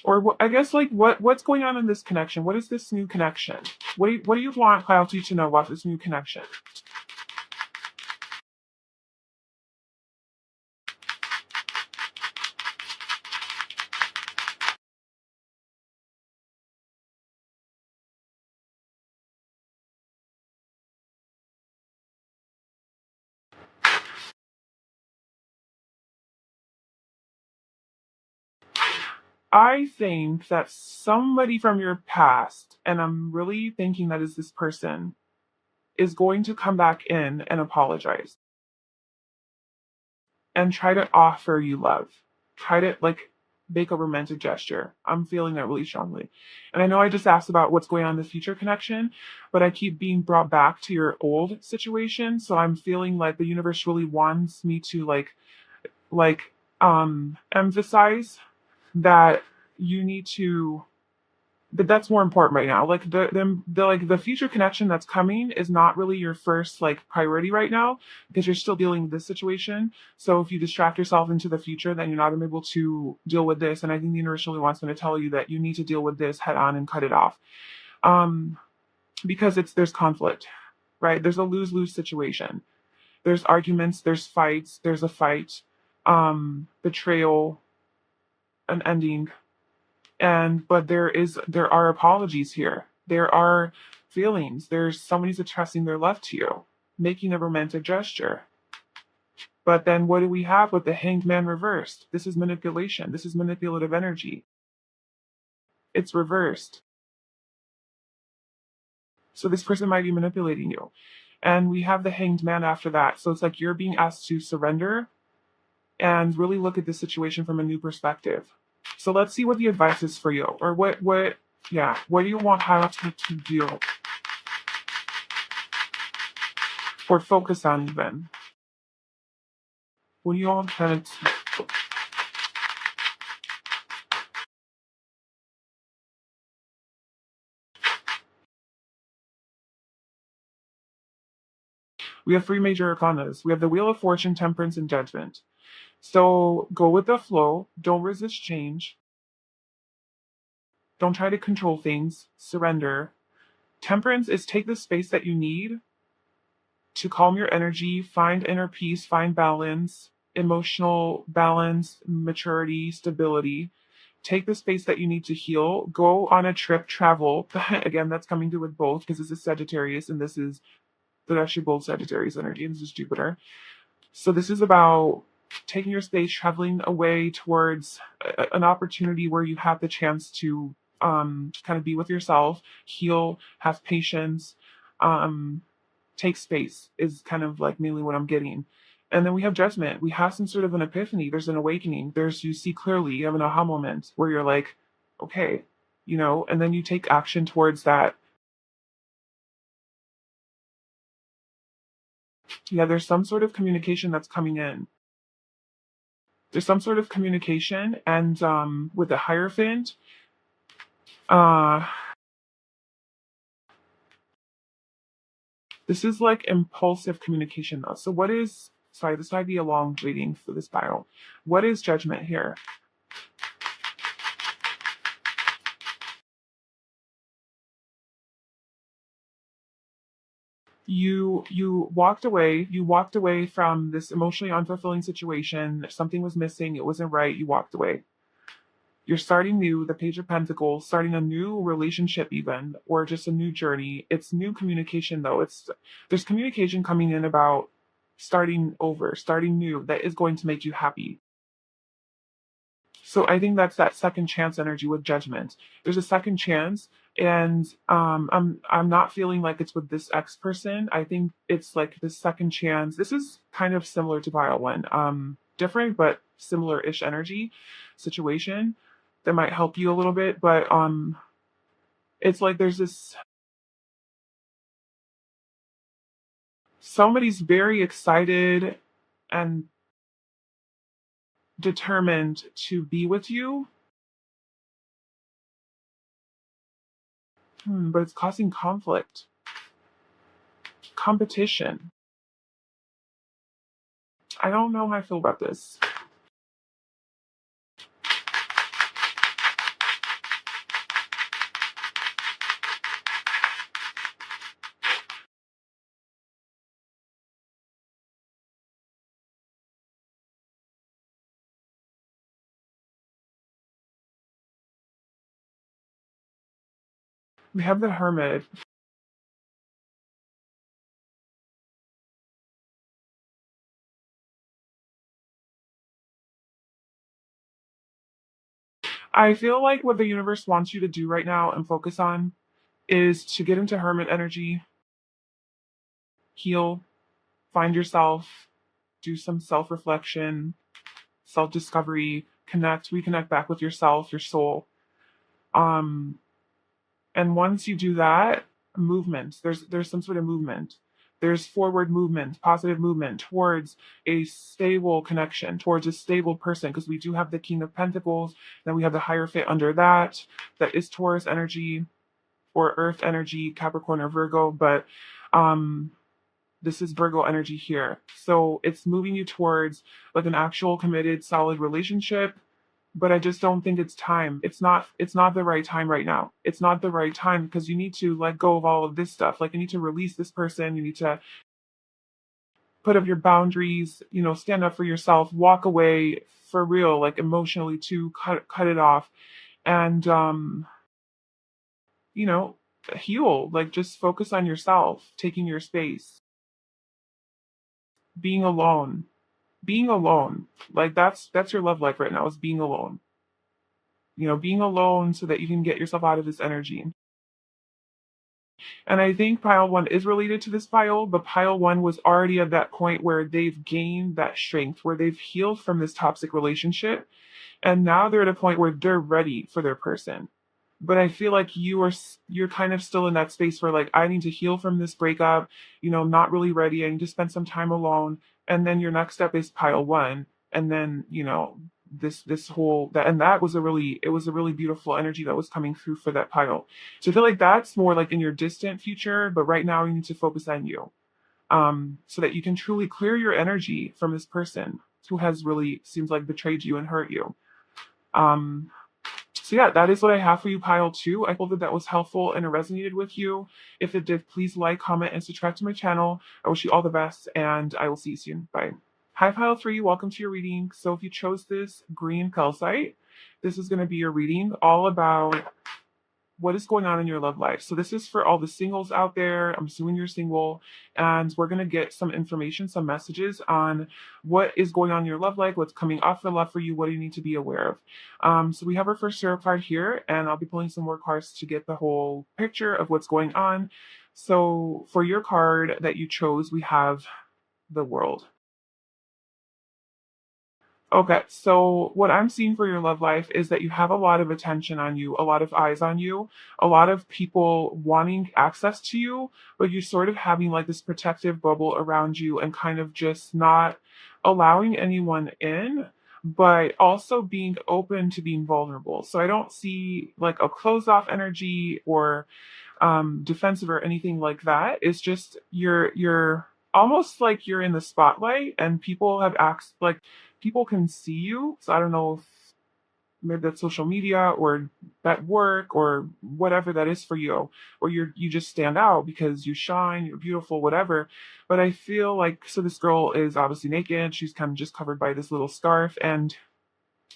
or I guess like what's going on in this connection? What is this new connection? What do you want Cloudy to know about this new connection? I think that somebody from your past, and I'm really thinking that is this person, is going to come back in and apologize and try to offer you love. Try to like make a romantic gesture. I'm feeling that really strongly. And I know I just asked about what's going on in the future connection, but I keep being brought back to your old situation. So I'm feeling like the universe really wants me to emphasize that you need to, but that's more important right now. Like the future connection that's coming is not really your first like priority right now because you're still dealing with this situation. So if you distract yourself into the future, then you're not able to deal with this. And I think the universe really wants me to tell you that you need to deal with this head on and cut it off. Um, because there's conflict, right? There's a lose-lose situation. There's arguments, there's fights, there's a fight, betrayal, an ending, and but there are apologies here, there are feelings, there's somebody's expressing their love to you, making a romantic gesture. But then what do we have with the hanged man reversed? This is manipulation, this is manipulative energy. It's reversed. So this person might be manipulating you, and we have the hanged man after that. So it's like you're being asked to surrender and really look at the situation from a new perspective. So let's see what the advice is for you, or what do you want highlighted to do or focus on even? What do you want kind of? We have three major arcanas. We have the Wheel of Fortune, Temperance, and Judgment. So go with the flow. Don't resist change. Don't try to control things. Surrender. Temperance is take the space that you need to calm your energy, find inner peace, find balance, emotional balance, maturity, stability. Take the space that you need to heal. Go on a trip, travel. Again, that's coming through with both because this is Sagittarius and this is actually both Sagittarius energy and this is Jupiter. So this is about taking your space, traveling away towards an opportunity where you have the chance to kind of be with yourself, heal, have patience, um, take space is kind of like mainly what I'm getting. And then we have judgment. We have some sort of an epiphany. There's an awakening. You see clearly, you have an aha moment where you're like, okay, and then you take action towards that. Yeah, there's some sort of communication that's coming in. There's some sort of communication, and with the Hierophant, uh, this is like impulsive communication though. So sorry, this might be a long reading for this bio. What is judgment here? You walked away from this emotionally unfulfilling situation. Something was missing, it wasn't right, you walked away. You're starting new, the Page of Pentacles, starting a new relationship even, or just a new journey. It's new communication though. There's communication coming in about starting over, starting new, that is going to make you happy. So I think that's that second chance energy with judgment. There's a second chance, and I'm not feeling like it's with this ex person. I think it's like the second chance. This is kind of similar to Pile One, different but similar-ish energy situation that might help you a little bit. But it's like there's this somebody's very excited and determined to be with you, but it's causing conflict, competition. I don't know how I feel about this. We have the Hermit. I feel like what the universe wants you to do right now and focus on is to get into hermit energy, heal, find yourself, do some self reflection, self discovery, reconnect back with yourself, your soul. Um, and once you do that, movement, there's some sort of movement. There's forward movement, positive movement towards a stable connection, towards a stable person, because we do have the King of Pentacles, then we have the higher fit under that, that is Taurus energy or Earth energy, Capricorn or Virgo, but um this is Virgo energy here. So it's moving you towards like an actual committed, solid relationship. But I just don't think it's time. It's not the right time right now. It's not the right time because you need to let go of all of this stuff. Like you need to release this person. You need to put up your boundaries, stand up for yourself, walk away for real, like emotionally to cut it off. And you know, heal. Like just focus on yourself, taking your space, being alone. Being alone. Like that's your love life right now is being alone. Being alone so that you can get yourself out of this energy. And I think pile one is related to this pile, but pile one was already at that point where they've gained that strength, where they've healed from this toxic relationship. And now they're at a point where they're ready for their person. But I feel like you're kind of still in that space where like I need to heal from this breakup, not really ready. I need to spend some time alone. And then your next step is pile one. And then, this whole that and that was a really beautiful energy that was coming through for that pile. So I feel like that's more like in your distant future, but right now you need to focus on you. So that you can truly clear your energy from this person who has really seems like betrayed you and hurt you. Um, so yeah, that is what I have for you, pile two. I hope that that was helpful and it resonated with you. If it did, please like, comment, and subscribe to my channel. I wish you all the best, and I will see you soon. Bye. Hi, pile three. Welcome to your reading. So if you chose this green calcite, this is going to be your reading all about what is going on in your love life. So this is for all the singles out there. I'm assuming you're single, and we're going to get some information, some messages on what is going on in your love life, what's coming off the love for you, what do you need to be aware of. So we have our first tarot card here, and I'll be pulling some more cards to get the whole picture of what's going on. So for your card that you chose, we have the World. Okay, so what I'm seeing for your love life is that you have a lot of attention on you, a lot of eyes on you, a lot of people wanting access to you, but you're sort of having like this protective bubble around you and kind of just not allowing anyone in, but also being open to being vulnerable. So I don't see like a closed off energy or defensive or anything like that. It's just you're almost like you're in the spotlight and people have asked like people can see you. So I don't know if maybe that's social media or at work or whatever that is for you, or you just stand out because you shine, you're beautiful, whatever. But I feel like so this girl is obviously naked. She's kind of just covered by this little scarf, and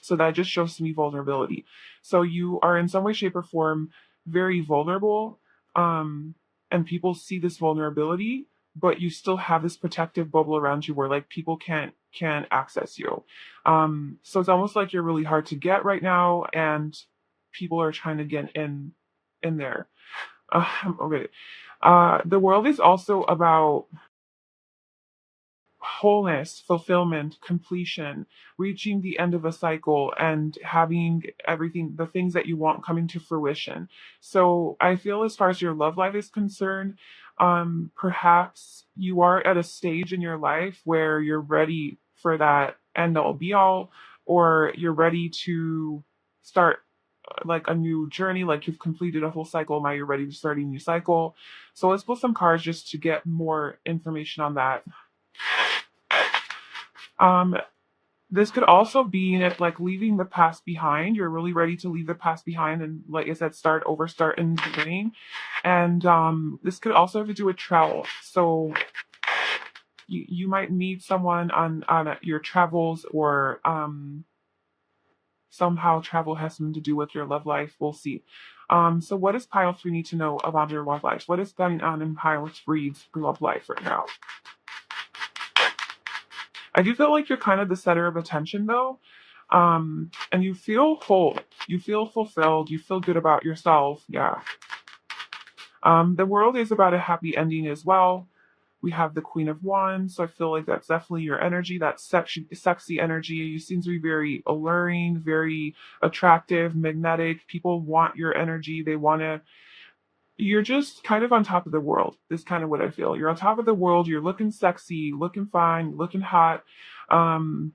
so that just shows to me vulnerability. So you are in some way, shape, or form very vulnerable. Um, and people see this vulnerability, but you still have this protective bubble around you where like people can't access you. So it's almost like you're really hard to get right now, and people are trying to get in there. Okay. The World is also about wholeness, fulfillment, completion, reaching the end of a cycle and having everything, the things that you want coming to fruition. So I feel as far as your love life is concerned, perhaps you are at a stage in your life where you're ready for that end all be all, or you're ready to start like a new journey, like you've completed a whole cycle, now you're ready to start a new cycle. So let's pull some cards just to get more information on that. Um, this could also be if like leaving the past behind. You're really ready to leave the past behind and like I said, start in the beginning. And this could also have to do with travel. So you might meet someone on your travels, or somehow travel has something to do with your love life. We'll see. So what does pile three need to know about your love life? What is going on in pile three's love life right now? I do feel like you're kind of the center of attention though. And you feel whole. You feel fulfilled. You feel good about yourself. Yeah. The world is about a happy ending as well. We have the Queen of Wands, so I feel like that's definitely your energy, that sexy energy. You seem to be very alluring, very attractive, magnetic. People want your energy. They want to. You're just kind of on top of the world. This is kind of what I feel. You're on top of the world. You're looking sexy, looking fine, looking hot. Um,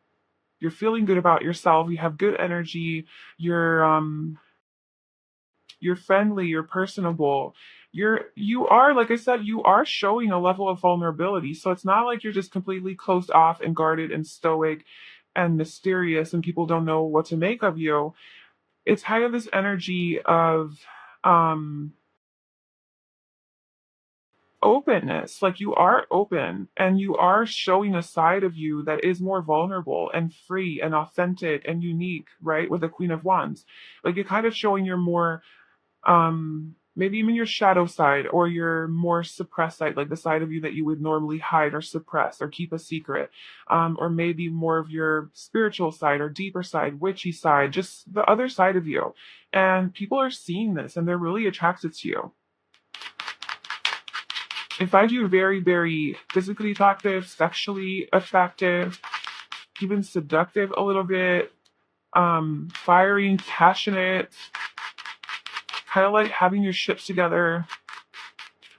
you're feeling good about yourself. You have good energy. You're you're friendly, you're personable. You are, like I said, you are showing a level of vulnerability. So it's not like you're just completely closed off and guarded and stoic and mysterious and people don't know what to make of you. It's kind of this energy of um openness. Like you are open and you are showing a side of you that is more vulnerable and free and authentic and unique, right? With the Queen of Wands. Like you're kind of showing your more maybe even your shadow side or your more suppressed side, like the side of you that you would normally hide or suppress or keep a secret, or maybe more of your spiritual side or deeper side, witchy side, just the other side of you. And people are seeing this and they're really attracted to you. They find you very, very physically attractive, sexually attractive, even seductive a little bit, fiery, passionate, kind of like having your ships together.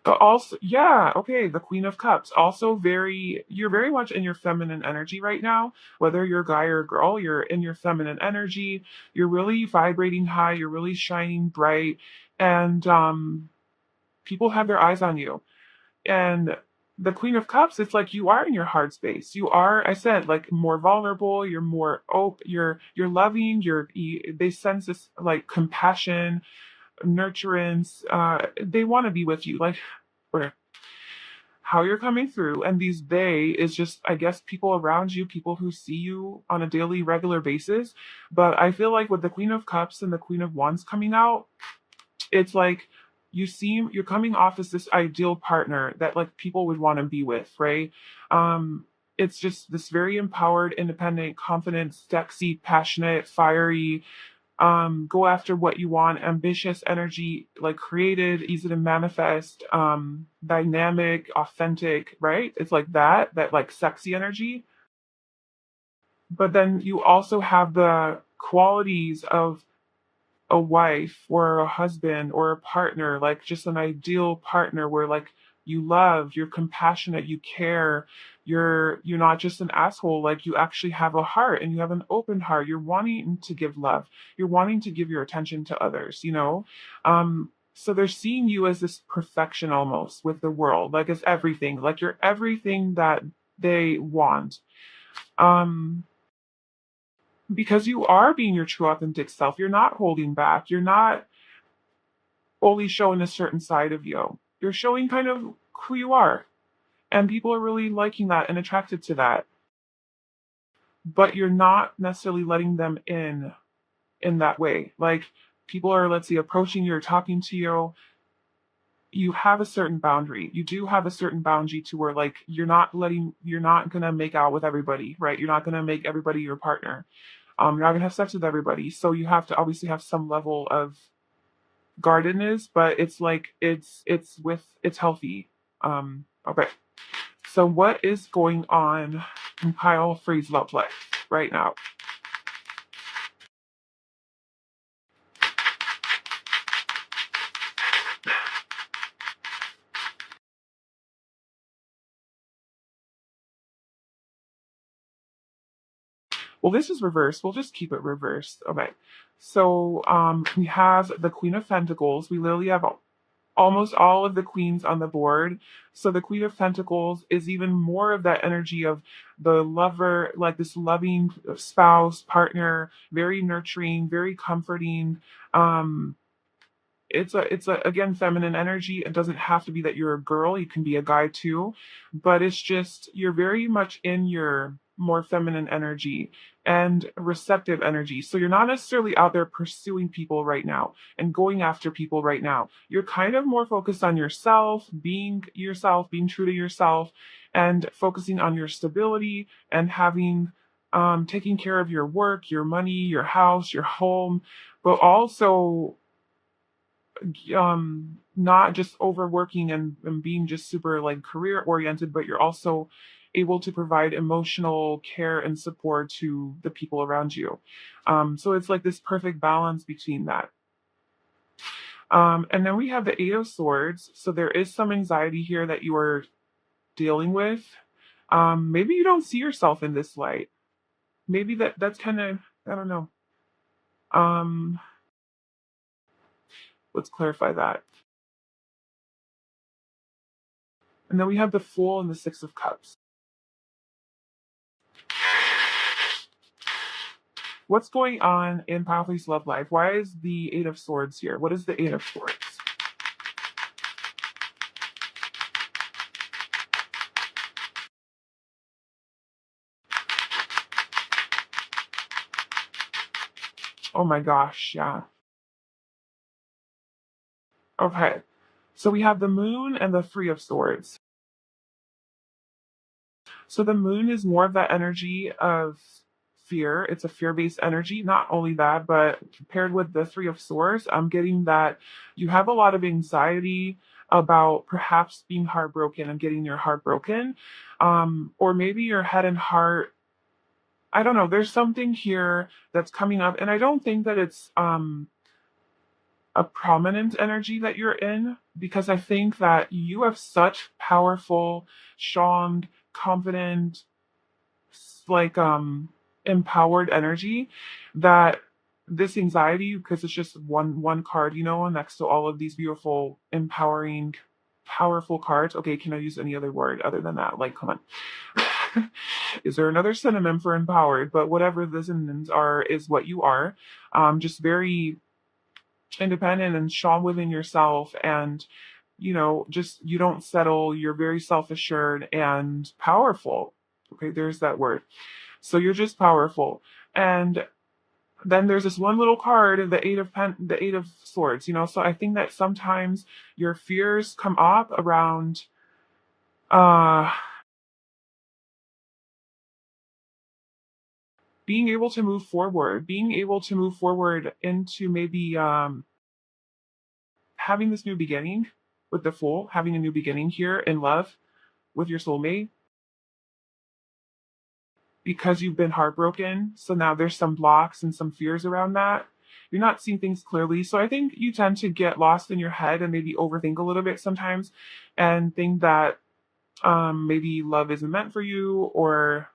But also, yeah, okay, the Queen of Cups. Also you're very much in your feminine energy right now. Whether you're a guy or a girl, you're in your feminine energy. You're really vibrating high. You're really shining bright. And people have their eyes on you. And the Queen of Cups, it's like you are in your heart space. You are, I said, like more vulnerable. You're more open. You're loving. They sense this like compassion, nurturance. They want to be with you. Like, where how you're coming through and these they is just I guess people around you, people who see you on a daily regular basis. But I feel like with the Queen of Cups and the Queen of Wands coming out, it's like you're coming off as this ideal partner that like people would want to be with, right? It's just this very empowered, independent, confident, sexy, passionate, fiery, go after what you want, ambitious energy, like creative, easy to manifest, dynamic, authentic, right? It's like that like sexy energy. But then you also have the qualities of a wife or a husband or a partner, like just an ideal partner where like you love, you're compassionate, you care, you're not just an asshole, like you actually have a heart and you have an open heart. You're wanting to give love. You're wanting to give your attention to others, you know? So they're seeing you as this perfection almost with the world, like it's everything, like you're everything that they want. Um because you are being your true authentic self. You're not holding back. You're not only showing a certain side of you. You're showing kind of who you are. And people are really liking that and attracted to that. But you're not necessarily letting them in that way. Like people are, let's say, approaching you or talking to you. You have a certain boundary. You do have a certain boundary to where like you're not gonna make out with everybody, right? You're not gonna make everybody your partner. You're not gonna have sex with everybody. So you have to obviously have some level of guardedness, but it's like it's healthy. Okay. So what is going on in Kyle Free's love life right now? Well, this is reversed. We'll just keep it reversed. Okay. So we have the Queen of Pentacles. We literally have almost all of the queens on the board. So the Queen of Pentacles is even more of that energy of the lover, like this loving spouse, partner, very nurturing, very comforting. Um, it's a again feminine energy. It doesn't have to be that you're a girl, you can be a guy too, but it's just you're very much in your more feminine energy and receptive energy. So you're not necessarily out there pursuing people right now and going after people right now. You're kind of more focused on yourself, being true to yourself, and focusing on your stability and having taking care of your work, your money, your house, your home, but also not just overworking and being just super like career oriented, but you're also able to provide emotional care and support to the people around you. So it's like this perfect balance between that. And then we have the Eight of Swords. So there is some anxiety here that you are dealing with. Maybe you don't see yourself in this light. Maybe that's kind of, I don't know. Um, let's clarify that. And then we have the Fool and the Six of Cups. What's going on in Powerfully's love life? Why is the Eight of Swords here? What is the Eight of Swords? Oh my gosh, yeah. Okay. So we have the Moon and the Three of Swords. So the Moon is more of that energy of fear. It's a fear-based energy. Not only that, but paired with the Three of Swords, I'm getting that you have a lot of anxiety about perhaps being heartbroken and getting your heart broken. Or maybe your head and heart, I don't know, there's something here that's coming up, and I don't think that it's a prominent energy that you're in, because I think that you have such powerful, strong, confident, like empowered energy that this anxiety, because it's just one card, next to all of these beautiful, empowering, powerful cards. Okay, can I use any other word other than that? Like, come on. Is there another synonym for empowered? But whatever the synonyms are is what you are. Just very independent and strong within yourself, and just you don't settle. You're very self-assured and powerful. Okay, there's that word. So you're just powerful. And then there's this one little card, the Eight of Swords. So I think that sometimes your fears come up around uh being able to move forward into maybe having this new beginning with the Fool, having a new beginning here in love with your soulmate, because you've been heartbroken. So now there's some blocks and some fears around that. You're not seeing things clearly. So I think you tend to get lost in your head and maybe overthink a little bit sometimes, and think that maybe love isn't meant for you, or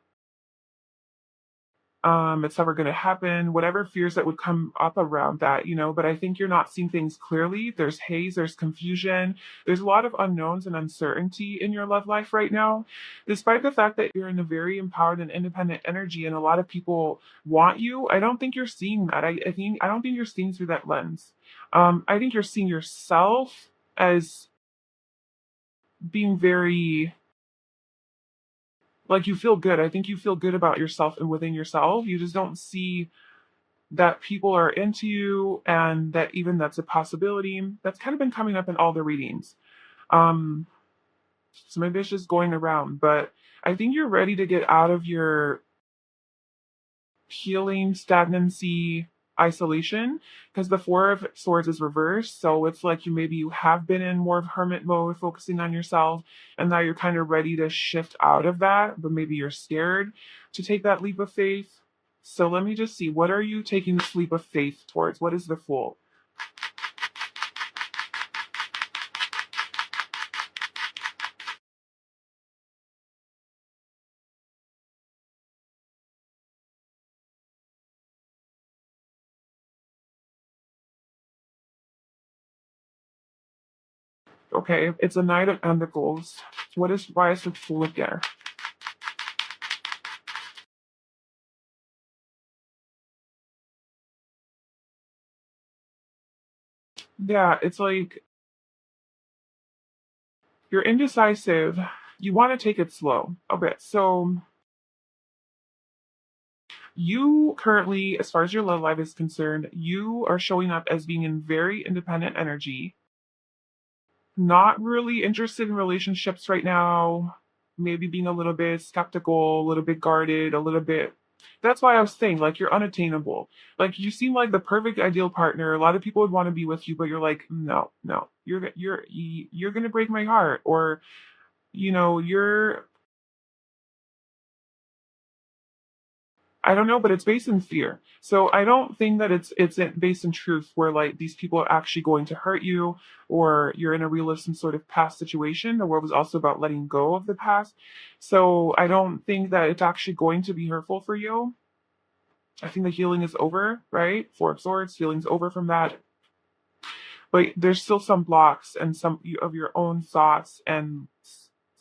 it's never going to happen, whatever fears that would come up around that, but I think you're not seeing things clearly. There's haze, there's confusion, there's a lot of unknowns and uncertainty in your love life right now, despite the fact that you're in a very empowered and independent energy and a lot of people want you. I don't think you're seeing that. I don't think you're seeing through that lens. I think you're seeing yourself as being very, like, you feel good. I think you feel good about yourself and within yourself. You just don't see that people are into you, and that even that's a possibility. That's kind of been coming up in all the readings. Um, so maybe it's just going around, but I think you're ready to get out of your healing, stagnancy, isolation, because the Four of Swords is reversed. So it's like you have been in more of hermit mode, focusing on yourself, and now you're kind of ready to shift out of that, but maybe you're scared to take that leap of faith. So let me just see, what are you taking this leap of faith towards? What is the Fool? Okay, it's a Knight of Pentacles. Why is the Fool there? Yeah, it's like you're indecisive. You want to take it slow. Okay, so you currently, as far as your love life is concerned, you are showing up as being in very independent energy, not really interested in relationships right now, maybe being a little bit skeptical, a little bit guarded, a little bit. That's why I was saying, like, you're unattainable. Like, you seem like the perfect ideal partner. A lot of people would want to be with you, but you're like, no, no, you're gonna break my heart, or you're, I don't know, but it's based in fear. So I don't think that based in truth, where like these people are actually going to hurt you, or you're in a realistic sort of past situation. The world is also about letting go of the past. So I don't think that it's actually going to be hurtful for you. I think the healing is over, right? Four of Swords, healing's over from that. But there's still some blocks and some of your own thoughts and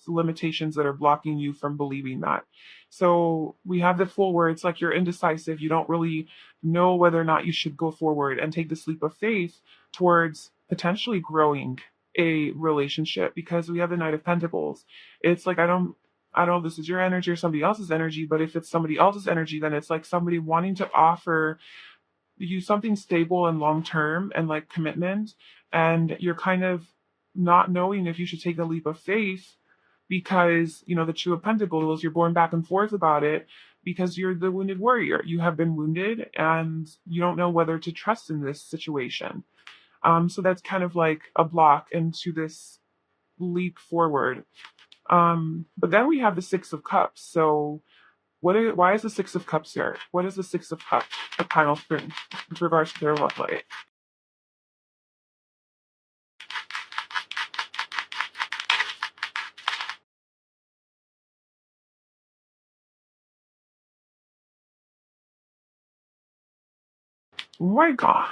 limitations that are blocking you from believing that. So we have the Fool, where it's like you're indecisive. You don't really know whether or not you should go forward and take this leap of faith towards potentially growing a relationship, because we have the Knight of Pentacles. It's like, I don't know if this is your energy or somebody else's energy, but if it's somebody else's energy, then it's like somebody wanting to offer you something stable and long term and like commitment, and you're kind of not knowing if you should take a leap of faith, because the Two of Pentacles, you're going back and forth about it, because you're the wounded warrior. You have been wounded and you don't know whether to trust in this situation. So that's kind of like a block into this leap forward. But then we have the Six of Cups. So why is the Six of Cups here? What is the Six of Cups, the final spring, with regards to their love life? Oh my God.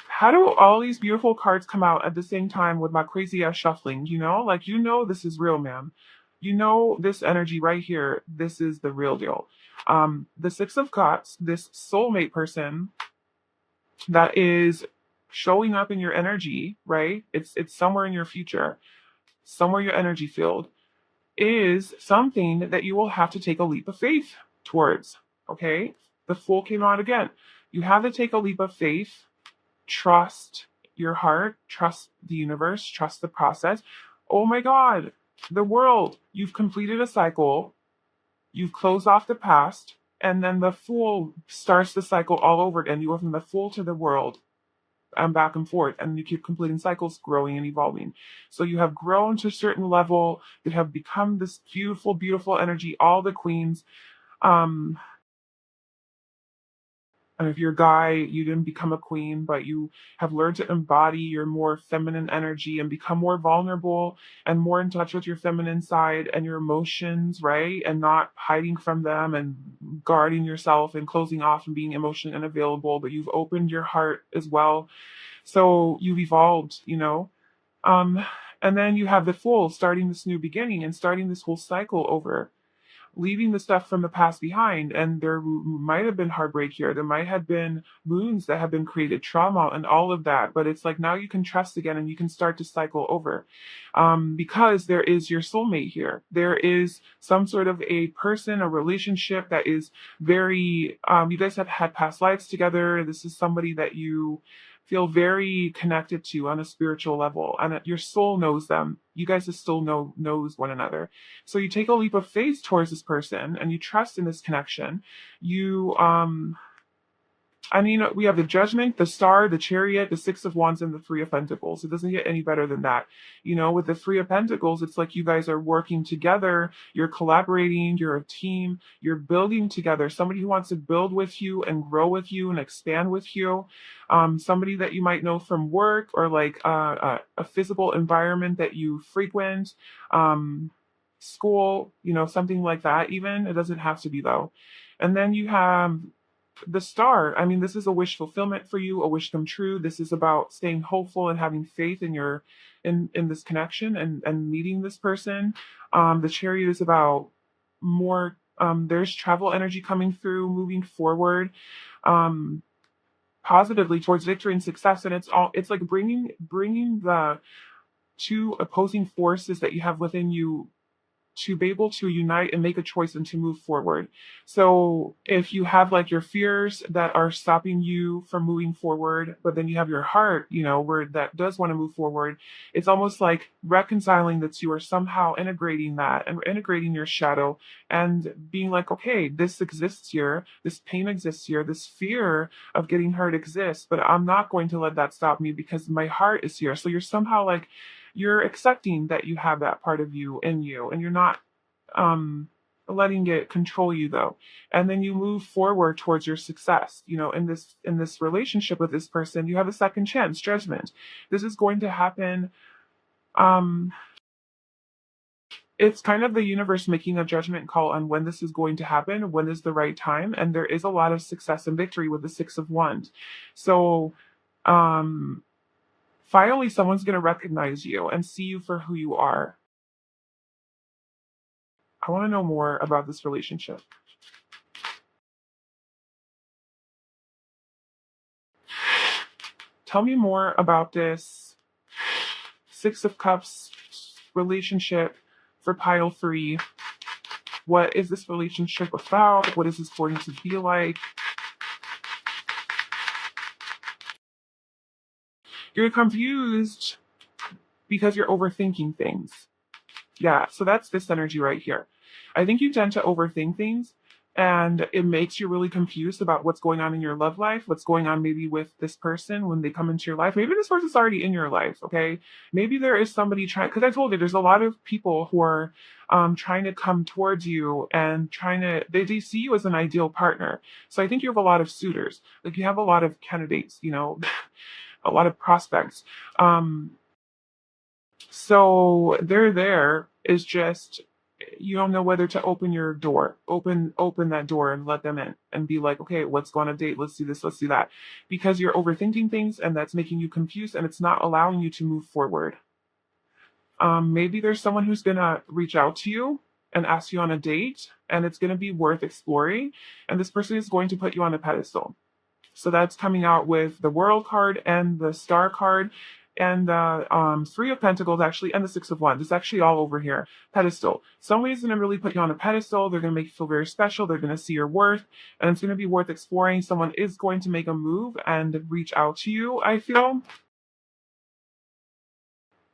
How do all these beautiful cards come out at the same time with my crazy ass shuffling? Like, this is real, man. This energy right here, this is the real deal. The Six of Cups, this soulmate person that is showing up in your energy, right? It's somewhere in your future, somewhere your energy field, is something that you will have to take a leap of faith towards. Okay? The Fool came out again. You have to take a leap of faith, trust your heart, trust the universe, trust the process. Oh my God, the world. You've completed a cycle, you've closed off the past, and then the Fool starts the cycle all over again. You go from the Fool to the world, and back and forth, and you keep completing cycles, growing and evolving. So you have grown to a certain level, you have become this beautiful, beautiful energy, all the queens. um and if you're a guy, you didn't become a queen, but you have learned to embody your more feminine energy and become more vulnerable and more in touch with your feminine side and your emotions, right? And not hiding from them and guarding yourself and closing off and being emotionally unavailable, but you've opened your heart as well. So you've evolved. Um, and then you have the Fool starting this new beginning and starting this whole cycle over, leaving the stuff from the past behind. And there might have been heartbreak here. There might have been wounds that have been created, trauma, and all of that. But it's like now you can trust again and you can start to cycle over, because there is your soulmate here. There is some sort of a person, a relationship that is very, you guys have had past lives together. This is somebody that you feel very connected to on a spiritual level, and your soul knows them. You guys just still knows one another. So you take a leap of faith towards this person and you trust in this connection. You we have the Judgment, the Star, the Chariot, the Six of Wands, and the Three of Pentacles. It doesn't get any better than that. With the Three of Pentacles, it's like you guys are working together, you're collaborating, you're a team, you're building together. Somebody who wants to build with you and grow with you and expand with you. Somebody that you might know from work, or like a physical environment that you frequent, school, something like that. Even it doesn't have to be, though. And then you have the Star. This is a wish fulfillment for you, a wish come true. This is about staying hopeful and having faith in in this connection and meeting this person. The Chariot is about more, there's travel energy coming through, moving forward, um, positively towards victory and success. And it's like bringing the two opposing forces that you have within you to be able to unite and make a choice and to move forward. So if you have like your fears that are stopping you from moving forward, but then you have your heart, where that does want to move forward, it's almost like reconciling the two or somehow integrating that and integrating your shadow and being like, okay, this exists here, this pain exists here, this fear of getting hurt exists, but I'm not going to let that stop me because my heart is here. So you're somehow like, you're accepting that you have that part of you in you and you're not letting it control you though. And then you move forward towards your success. In this relationship with this person, you have a second chance, judgment. This is going to happen. um it's kind of the universe making a judgment call on when this is going to happen, when is the right time, and there is a lot of success and victory with the Six of Wands. So um finally someone's going to recognize you and see you for who you are. I want to know more about this relationship. Tell me more about this Six of Cups relationship for pile 3. What is this relationship about? What is this going to be like? You're confused because you're overthinking things. Yeah, so that's this energy right here. I think you tend to overthink things and it makes you really confused about what's going on in your love life, what's going on maybe with this person when they come into your life. Maybe this person's already in your life, okay? Maybe there is somebody trying, because I told you there's a lot of people who are trying to come towards you and they see you as an ideal partner. So I think you have a lot of suitors, like you have a lot of candidates, a lot of prospects. So they're there is just you don't know whether to open your door, open that door and let them in and be like, okay, let's go on a date, let's do this, let's do that. Because you're overthinking things and that's making you confused and it's not allowing you to move forward. Maybe there's someone who's gonna reach out to you and ask you on a date, and it's gonna be worth exploring, and this person is going to put you on a pedestal. So that's coming out with the World card and the Star card and the Three of Pentacles actually and the Six of Wands. It's actually all over here. Pedestal. Somebody's going to really put you on a pedestal. They're going to make you feel very special. They're going to see your worth and it's going to be worth exploring. Someone is going to make a move and reach out to you, I feel.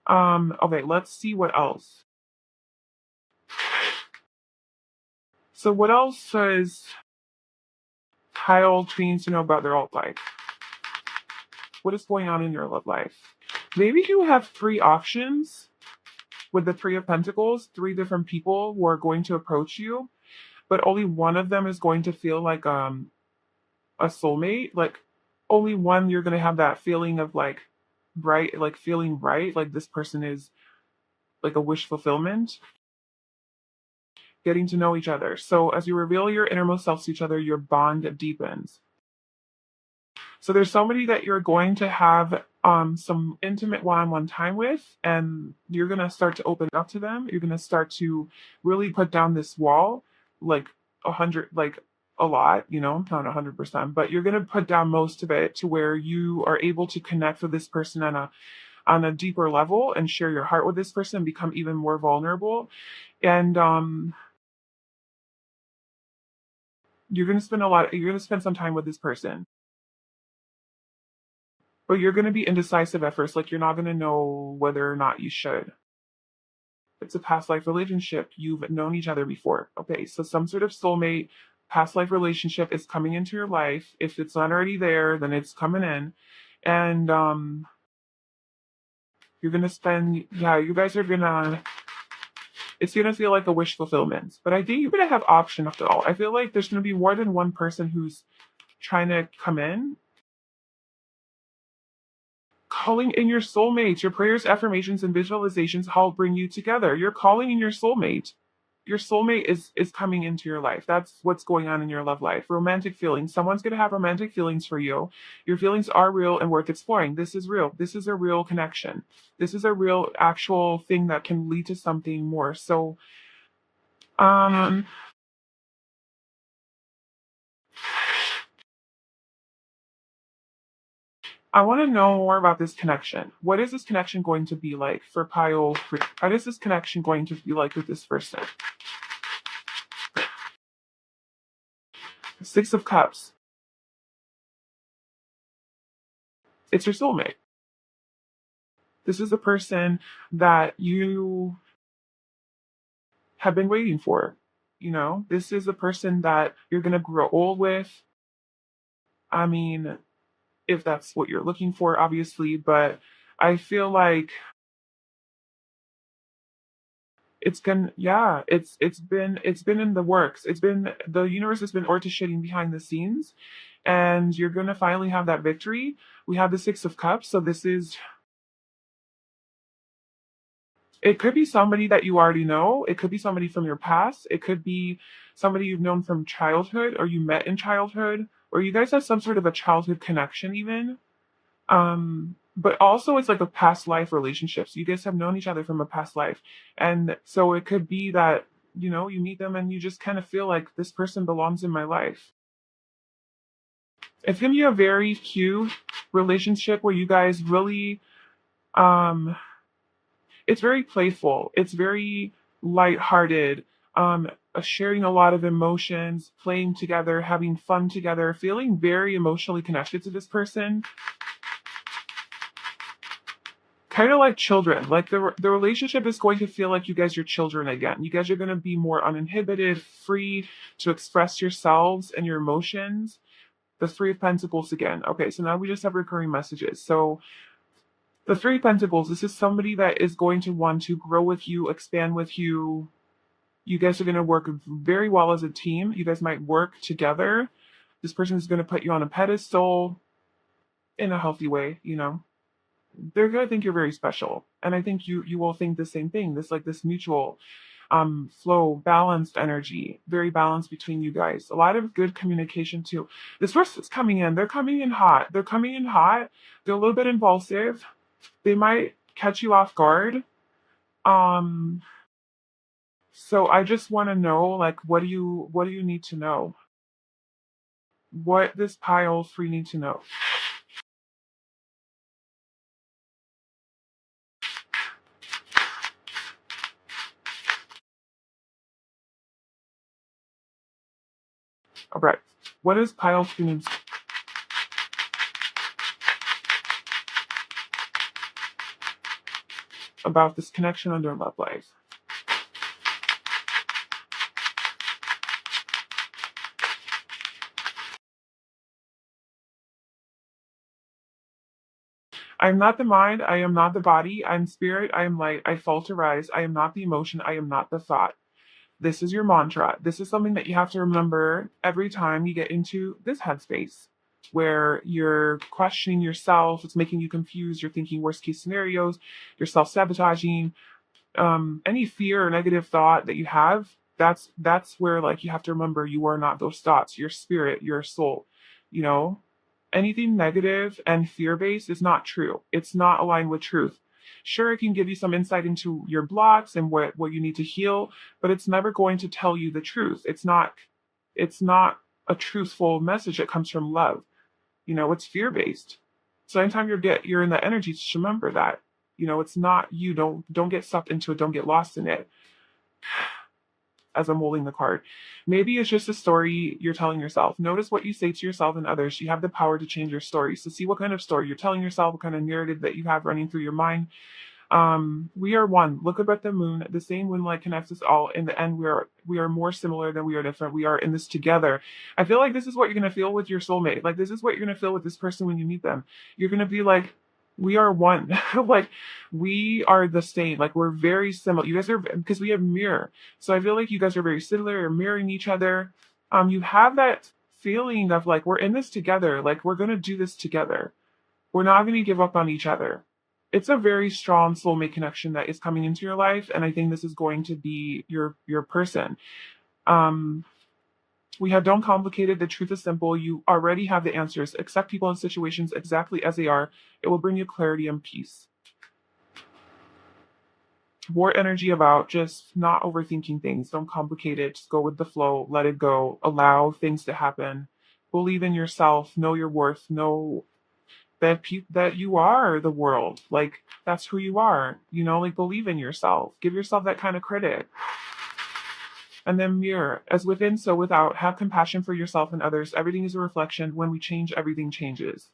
Okay, let's see what else. So what else does Kyle needs to know about their alt life? What is going on in your love life? Maybe you have 3 options with the Three of Pentacles, 3 different people who are going to approach you, but only one of them is going to feel like a soulmate. Like only one you're gonna have that feeling of like bright, like feeling bright, like this person is like a wish fulfillment. Getting to know each other. So as you reveal your innermost selves to each other, your bond deepens. So there's somebody that you're going to have some intimate one-on-one time with, and you're gonna start to open up to them. You're gonna start to really put down this wall, like 100, like a lot, not 100%, but you're gonna put down most of it to where you are able to connect with this person on a deeper level and share your heart with this person and become even more vulnerable. And you're gonna spend some time with this person. But you're going to be indecisive at first. Like, you're not going to know whether or not you should. It's a past life relationship. You've known each other before. Okay, so some sort of soulmate, past life relationship is coming into your life. If it's not already there, then it's coming in. And you're going to spend, yeah, you guys are going to, it's going to feel like a wish fulfillment. But I think you're going to have option after all. I feel like there's going to be more than one person who's trying to come in. Calling in your soulmate. Your prayers, affirmations, and visualizations help bring you together. You're calling in your soulmate. Your soulmate is coming into your life. That's what's going on in your love life. Romantic feelings. Someone's going to have romantic feelings for you. Your feelings are real and worth exploring. This is real. This is a real connection. This is a real actual thing that can lead to something more. So, um, I want to know more about this connection. What is this connection going to be like for pile 3? What is this connection going to be like with this person? Six of Cups. It's your soulmate. This is a person that you have been waiting for. You know, this is a person that you're going to grow old with. I mean, if that's what you're looking for, obviously, but I feel like it's been in the works. It's been the universe has been orchestrating behind the scenes, and you're gonna finally have that victory. We have the Six of Cups, so this is it could be somebody that you already know, it could be somebody from your past, it could be somebody you've known from childhood or you met in childhood, or you guys have some sort of a childhood connection even. But also it's like a past life relationship. So you guys have known each other from a past life. And so it could be that, you know, you meet them and you just kind of feel like this person belongs in my life. It's gonna be a very cute relationship where you guys really um it's very playful. It's very lighthearted. Sharing a lot of emotions, playing together, having fun together, feeling very emotionally connected to this person. Kind of like children. Like the relationship is going to feel like you guys are children again. You guys are going to be more uninhibited, free to express yourselves and your emotions. The Three of Pentacles again. Okay, so now we just have recurring messages. So the Three of Pentacles, this is somebody that is going to want to grow with you, expand with you. You guys are going to work very well as a team. You guys might work together. This person is going to put you on a pedestal in a healthy way, you know. They're gonna think you're very special, and I think you will think the same thing. This mutual flow, balanced energy, very balanced between you guys. A lot of good communication too. This person's coming in. They're coming in hot. They're coming in hot. They're a little bit impulsive. They might catch you off guard. Um, so I just want to know, like, what do you need to know? What this pile 3 need to know? All right. What is pile 3 needs about this connection under love life? I am not the mind, I am not the body, I am spirit, I am light, I falterize, I am not the emotion, I am not the thought. This is your mantra. This is something that you have to remember every time you get into this headspace where you're questioning yourself, it's making you confused, you're thinking worst case scenarios, you're self sabotaging, any fear or negative thought that you have, that's where like you have to remember you are not those thoughts. Your spirit, your soul, you know. Anything negative and fear based is not true. It's not aligned with truth. Sure, it can give you some insight into your blocks and what you need to heal, but it's never going to tell you the truth. It's not a truthful message that comes from love. You know, it's fear based. So anytime you're in that energy, just remember that. You know, it's not you. Don't get sucked into it. Don't get lost in it. As I'm holding the card, maybe it's just a story you're telling yourself. Notice what you say to yourself and others. You have the power to change your story. So see what kind of story you're telling yourself, what kind of narrative that you have running through your mind. We are one. Look up at the moon. The same moonlight connects us all. In the end, we are more similar than we are different. We are in this together. I feel like this is what you're gonna feel with your soulmate. Like this is what you're gonna feel with this person when you meet them. You're gonna be like, we are one. Like we are the same. Like we're very similar. You guys are because we have mirror. So I feel like you guys are very similar. You're mirroring each other. You have that feeling of like we're in this together. Like we're gonna do this together. We're not gonna give up on each other. It's a very strong soulmate connection that is coming into your life, and I think this is going to be your person. Um, we have don't complicate it. The truth is simple. You already have the answers. Accept people and situations exactly as they are. It will bring you clarity and peace. More energy about just not overthinking things. Don't complicate it. Just go with the flow. Let it go. Allow things to happen. Believe in yourself. Know your worth. Know that you are the world. Like, that's who you are. You know, like, believe in yourself. Give yourself that kind of credit. And then mirror, as within, so without. Have compassion for yourself and others. Everything is a reflection. When we change, everything changes.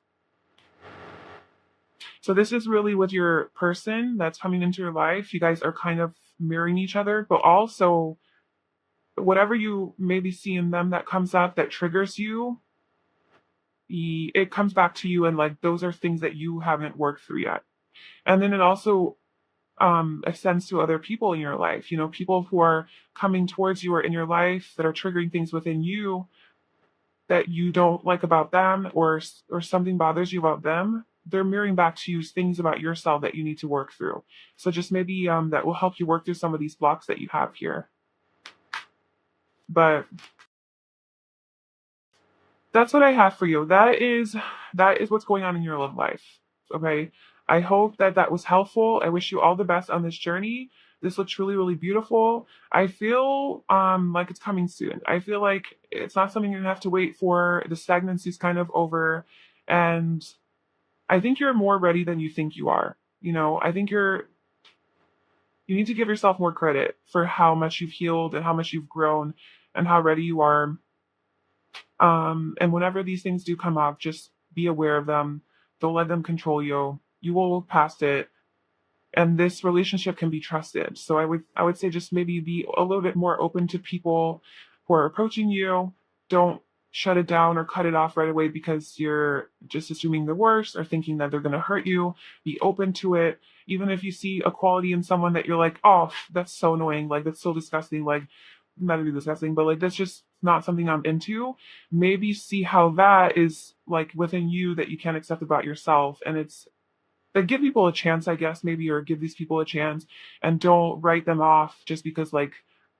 So this is really with your person that's coming into your life. You guys are kind of mirroring each other, but also whatever you maybe see in them that comes up that triggers you, it comes back to you, and like those are things that you haven't worked through yet. And then it also extends to other people in your life. You know, people who are coming towards you or in your life that are triggering things within you that you don't like about them, or something bothers you about them. They're mirroring back to you things about yourself that you need to work through. So just maybe that will help you work through some of these blocks that you have here. But that's what I have for you. That is what's going on in your love life. Okay. I hope that that was helpful. I wish you all the best on this journey. This looks really, really beautiful. I feel like it's coming soon. I feel like it's not something you're gonna have to wait for. The stagnancy is kind of over, and I think you're more ready than you think you are. You know, I think you need to give yourself more credit for how much you've healed and how much you've grown and how ready you are. And whenever these things do come up, just be aware of them. Don't let them control you. You will move past it. And this relationship can be trusted. So I would say just maybe be a little bit more open to people who are approaching you. Don't shut it down or cut it off right away because you're just assuming the worst or thinking that they're going to hurt you. Be open to it. Even if you see a quality in someone that you're like, oh, that's so annoying, like that's so disgusting, like not to be disgusting, but like that's just not something I'm into. Maybe see how that is like within you that you can't accept about yourself. And it's like, give people a chance, I guess, maybe, or give these people a chance, and don't write them off just because like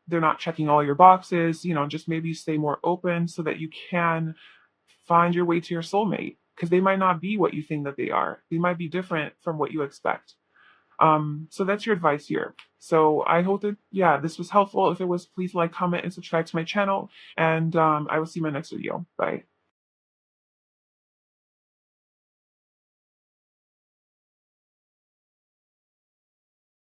they're not checking all your boxes. You know, just maybe stay more open so that you can find your way to your soulmate, because they might not be what you think that they are. They might be different from what you expect. So that's your advice here. So I hope that, yeah, this was helpful. If it was, please like, comment, and subscribe to my channel. And I will see you in my next video. Bye.